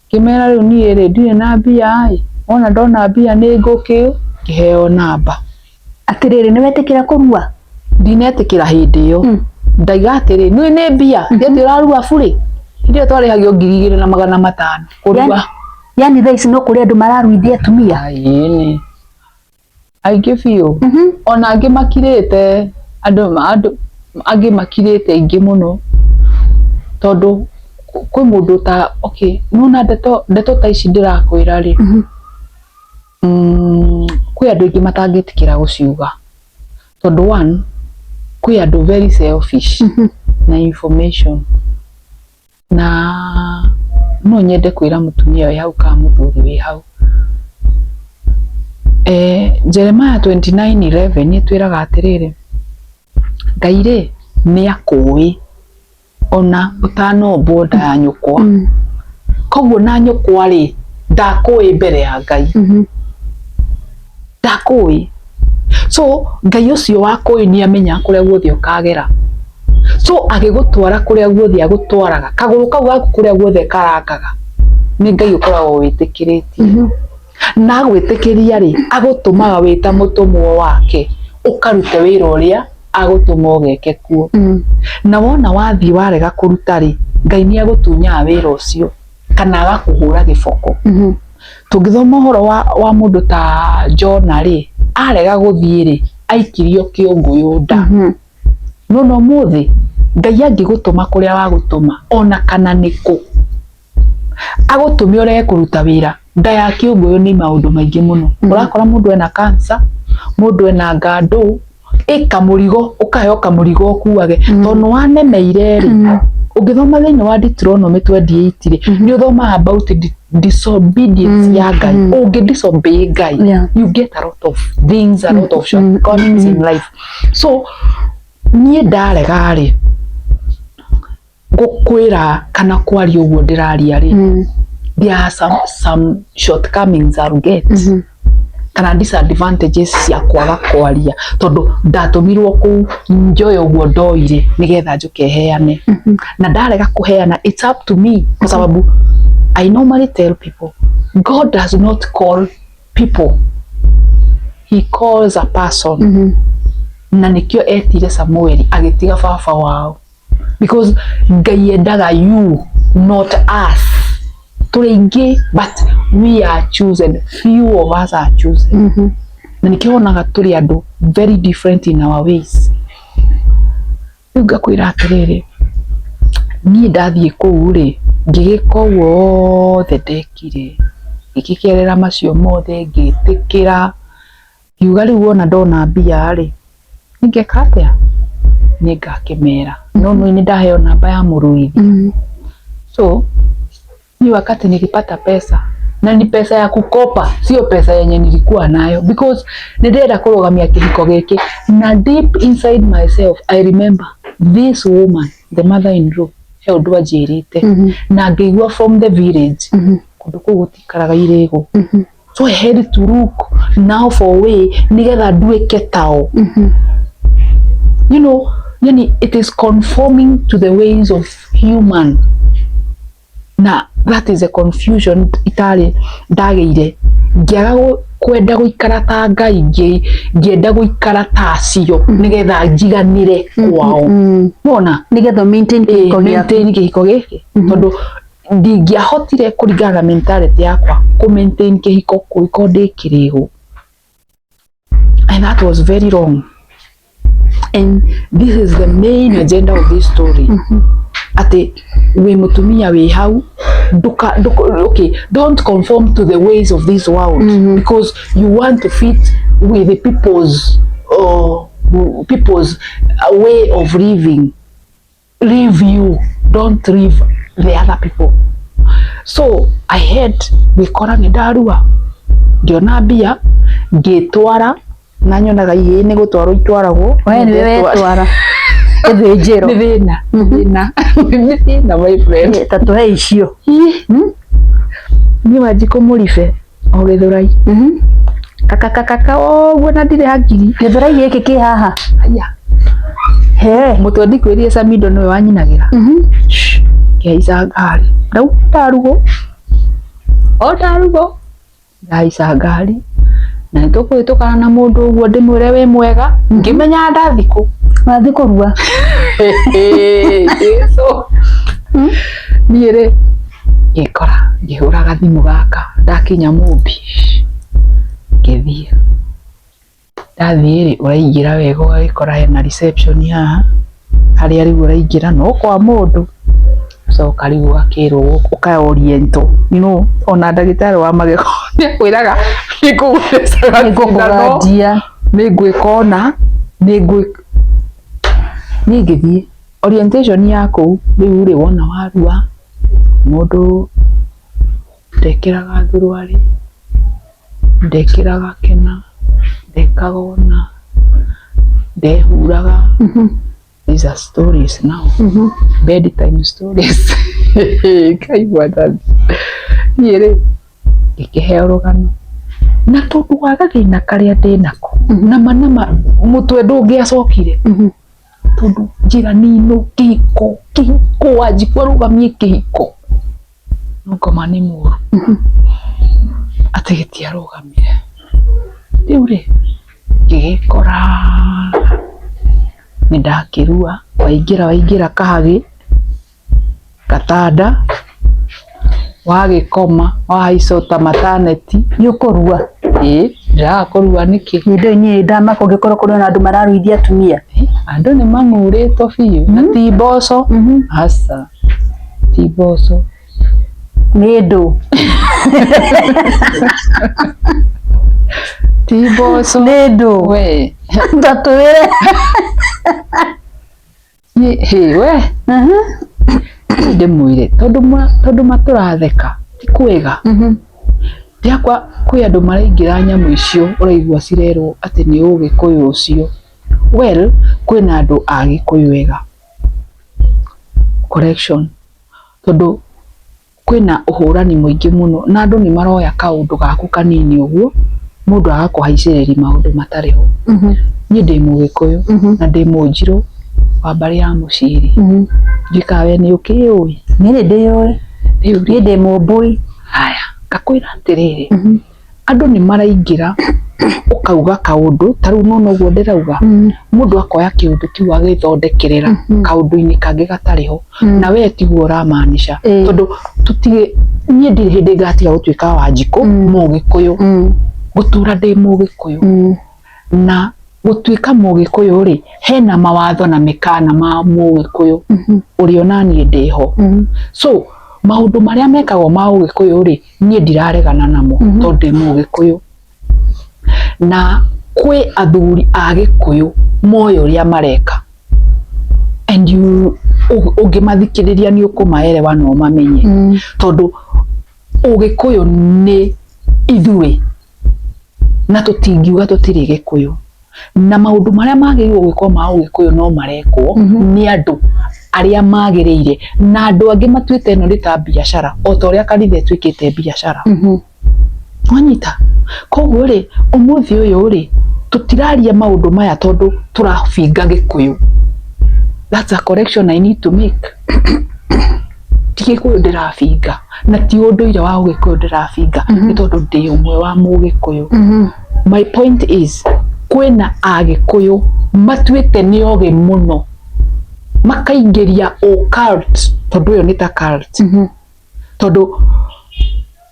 kimera riu nie ri ndire na mbia ai ona ndona mbia ni nguki ngiheo namba atiriri ni wetikira kurua ndinetikira hindi iyo ndaiga atiri ni mbia ndi urarua buri ndio twarihagio 2,500 kurua yani thaa ici no kuri andu mararuithia atumia aini aingi biu ona angi makirite andu angi makirite ingi muno tondu kwi mundu ta nuna ndeto ta ici ndirakwira ri kwi andu ingi matangitikira guciuga tondu one kwi andu very selfish na information na no nyende kwira mutumia we hau ka muthuri we hau Jeremiah 29:11 ni twiraga atiriri Ngai ni akui ona utano boda ya nyukwa koguo na nyukwa ri ndakui mbere ya Ngai ndakui so Ngai ucio wakui ni amenya kuria guothe ukagera so agigutwara kuria guothe agutwaraga kaguru kau gaku kuria guothe karangaga ni Ngai ukoragwo witikiritie na gwitikiria ri agutumaga wita mutumwo wake ukarute wira uria agutuma ugeke kuo na wona wathi warega kuruta ri Ngai ni agutunya wira ucio kana agakuhura giboko tungithoma uhoro wa mundu ta Jona ri arega guthie ri aikirio kiunguyu nda no muthi Ngai angigutuma kuria wagutuma ona kana niku agutumia ure kuruta wira nda ya kiunguyu ni maundu maingi muno urakora mundu ena cancer mundu ena ngando ikamurigo ukaheo kamurigo kuage tondu wanemeire ri ungithoma thiini wa Deuteronomy 28 ri ni uthoma about disobedience ya Ngai ungidisobey Ngai you get a lot of things, a lot of shortcomings in life. So nie ndarega ri gukwira kana kwari uguo ndiraria ri there are some shortcomings I'll get kana disadvantages cia kwaga kwaria tondu ndatumirwo ku njoye uguo ndoire nigetha njuke heane na ndarega kuheana it's up to me kwa sababu I normally tell people God does not call people, he calls a person na nikio etire Samueli agitiga baba wao because Ngai endaga you not us turingi but we are chosen, few of us are chosen na nikionaga turi andu very different in our ways. Ngakwira atiriri nie ndathie kuu ri ngigika wothe ndekire ikikerera macio mothe ngitikira ngiuga riu wona ndona mbia ri ningeka atia ningakimera no ni ndaheo namba ya muruithi. So ni wakati nilipata pesa na ni pesa ya kukopa, sio pesa yenye nilikuwa nayo, because nilienda kurogamia kihiko giki na deep inside myself I remember this woman, the mother-in-law, he undu ajirite na ngigua from the village kundu kuu gutikaraga irego. So I had to look now for a way nigetha nduike tao. You know, yani it is conforming to the ways of human. Na that is a confusion itari ndageire ngiaga kwenda guikara ta Ngai ngienda guikara ta acio nigetha njiganire kwao. Wona nigetha maintain kihiko giki tondu ndingiahotire kuringana na mentality yakwa ku maintain kihiko kuiko ndikirigo, and that was very wrong. And this is the main agenda of this story. Ati we mutumia we hau okay, don't conform to the ways of this world because you want to fit with the people's way of living. Live you, don't live the other people. So I had wikora ni ndarua ndiona mbia ngitwara na nyonaga ihe ni gutwarwo itwaragwo we ni wetwara ethejero ni thina my friend tatu he icio ni wajiko murife o Githurai kaka oguo na ndire hangiri Githurai giki ki haha aya he mutwe ndikwirie Samido niwe wanyinagira ngeica ngari ndau ndarugo ngaica ngari na nitukuhitukana na mundu uguo ndimwire we mwega ngimenya ndathiku wathi kurua so niire ngikora ngihuraga thimu gaka ndakinya Mumbi ngithie ndathire uraingira wega ugikora hena reception haha haria riu uraingira no kwa mundu so karibu akirwo uka oriento ona ndagitari wa magego nikwiraga nikugurandia ningwikona ningithie orientation yako riu ri wona warua mundu ndekiraga thurwari ndekiraga kena ndekagona ndehuraga. These are stories now. Bedtime stories. Kaigua that. Niere ikiheo rugano na tondu wa gathina karia ndinako nama mutwe ndungiacokire tondu njiranino kihiko wanjikwa rugamie kihiko ngoma ni muru ati gitiarugamire riu ri ngigikora nindakirua waingira kahagi katanda wagikoma waicota maternity yukurua ndirakurua niki nindo inye ndamako ngikora kuri na andu mararuithia atumia andu ni manguritwo biu na ti mboco asa ti mboco ni ndu ti mboco ni ndu we ndatwire we ndimwire tondu maturatheka ti kwega ndiakwa kwi andu maraingira nyamu icio uraigua cirerwo ati ni Ugikuyu ucio. Well, kwina andu a Gikuyu wega correction tondu kwina uhurani muingi muno na andu ni maroya kaundu gaku kanini uguo mundu agakuhaiciriri maundu matariho. Ni ndi Mugikuyu na ndi Munjiru wa mbari ya Muciri njikawe ni ukiui ni ndiyoi ni ndi Mumbui. Haya ngakwira atiriri andu ni maraingira ukauga kaundu taru nono guo ndirauga mundu akoya kiundu kiu agithondekerera kaundu-ini kangi gatariho na we tiguo uramanisha tondu tutige nie ndiri hindi ngatiga gutuika Wanjiku Mugikuyu gutura ndi Mugikuyu na gutuika Mugikuyu ri hena mawatho na mikana ma Mugikuyu uri onanie ndiho. So maundu maria mekagwo ma Ugikuyu ri nie ndiraregana namo tondu ndi Mugikuyu na kwi athuri a Gikuyu moyo ria mareka and you ungimathikiriria ni ukumaerewa no mamenye tondu Ugikuyu ni ithuĩ na tutingiuga tutiri Gikuyu na maundu maria magĩrĩirwo gwĩkwo ma Ugikuyu no marekwo ni andu aria magĩrĩire na andu angĩ matuĩte ĩno nĩ ta biacara o ta ũrĩa kanitha ĩtuĩkĩte biacara wanyita koguo rĩ ũmũthĩ ũyũ rĩ tutiraria maundu maya tondu turabinga Gikuyu. That's a correction I need to make. Ti Gikuyu ndirabinga na ti ũndũire wa Ugikuyu ndirabinga nĩ tondu ndĩ ũmwe wa Mũgikuyu. My point is kwĩna Agikuyu matuĩte nĩ ogĩ mũno makaingĩria occult tondu ũyũ nĩ ta cult tondu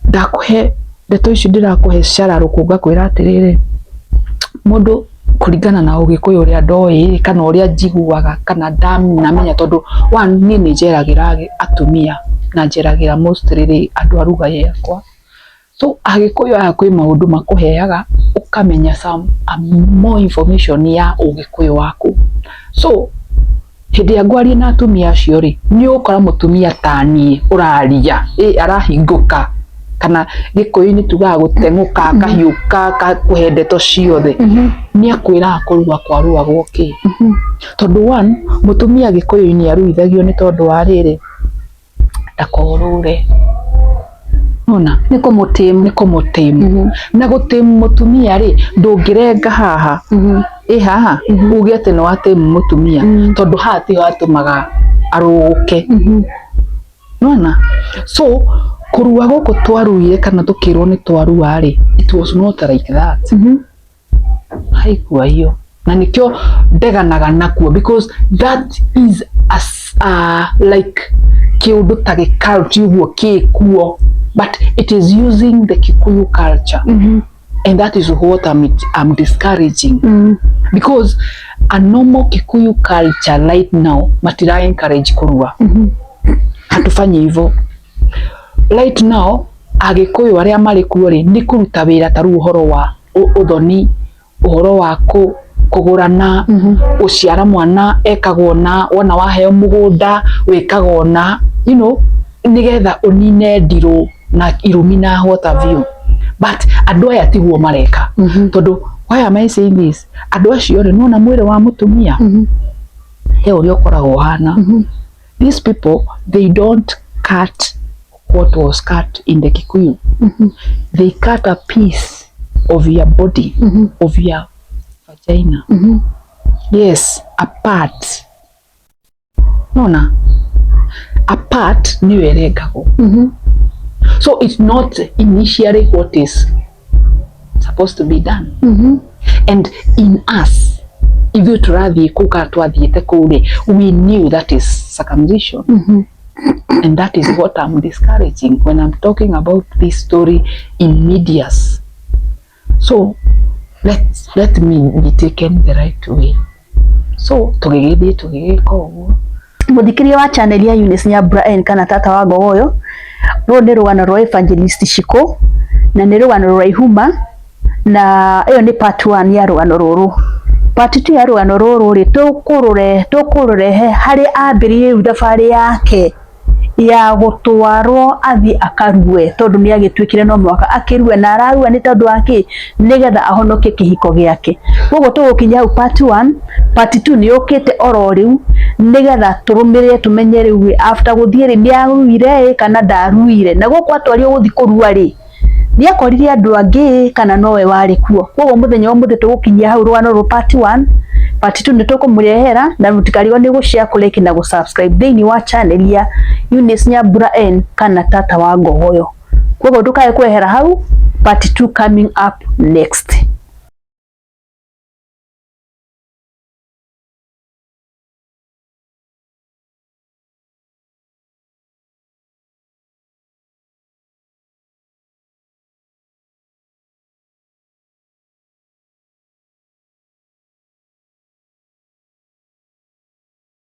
ndakuhe ndeto ici ndirakuhe cararũkũ ngakwĩra atĩrĩrĩ mũndũ kũringana na Ugikuyu ũrĩa ndoĩ kana ũrĩa njiguaga kana ndamenya tondu one niĩ nĩ njeragĩra atumia na njeragĩra mostly andũ a ruga yakwa so Agikuyu aya kwĩ maũndũ makũheaga ukamenya some more information ya Ugikuyu waku so hindi ya ngwarie na atumia acio ri ni ukora mutumia ta niĩ ũraria arahingũka kana Gikuyu-inĩ tugaga gũteng'ũka akahiũka kuhe ndeto ciothe ni akwĩraga kũrua kwa rua gwoki tondu one mutumia Gikuyu-inĩ aruithagio ni tondu wa rĩrĩ ndakorũre ona ni kũmũtĩmu na gũtĩmu mutumia ri ndũngĩrenga haha haha uge atĩ nĩ watĩmu mutumia tondu haha ti watumaga arũke nona so kurua gũkũ twaruire kana tukirwo ni twarua ri it was not like that haikuwa hiyo na nikio ndeganaga nakuo because that is like kiundu ta gĩculture ũguo kĩkuo but it is using the Kikuyu culture and that is what I'm discouraging because a normal Kikuyu culture right now matira encourage kurua hatufanyi hivyo right now Agikuyu aria mari kuo ri ni kuruta wira ta ruhoro wa uthoni uhoro wa kugurana uciara mwana ekagwo na wona waheo mugunda wikagwo na you know nigetha unine ndirũ na irumi na what have you but andu aya tiguo mareka tondu why am I saying this andu acio ri nona mwĩrĩ wa mutumia he ũrĩa ũkoragwo hana these people they don't cut what was cut in the Kikuyu they cut a piece of your body of your vagina yes a part nona a part ni werengagwo so it's not initially what is supposed to be done and in us if you turathie kuka twathiete kuri we knew that is circumcision and that is what I'm discouraging when I'm talking about this story in medias. So let me be taken the right way. So tugigika uguo muthikiria wa channel ya Eunice Nyambura N kana tata wa Ngogoyo ro ni rugano rwa Evangelist Shiko na ni rugano rwa Ihuma na iyo ni part 1 ya rugano ruru. Part 2 ya rugano ruru ri tukurure hari ambirie thabarĩ yake ya gutwarwo athi akarue tondu ni agitwikire no mwaka akirue na ararua ni tondu wake nigetha ahonoke kihiko giake koguo tugukinya hau part 1 part 2 ni ukite oro riu nigetha turumirire tumenye riu after guthie ni aruire kana ndaruire na guko atwario guthi kurua ri ni akorire andu angi kana nowe wari kuo koguo muthenya umuthi tugukinya hau rwano ru part 1 part 2 nitukumurehera na mutikarigo ni gushare kulike na gusubscribe thini wa channel ya Eunice Nyambura N kana tata wa Ngogoyo koguo ndukae kwehera hau part 2 coming up next.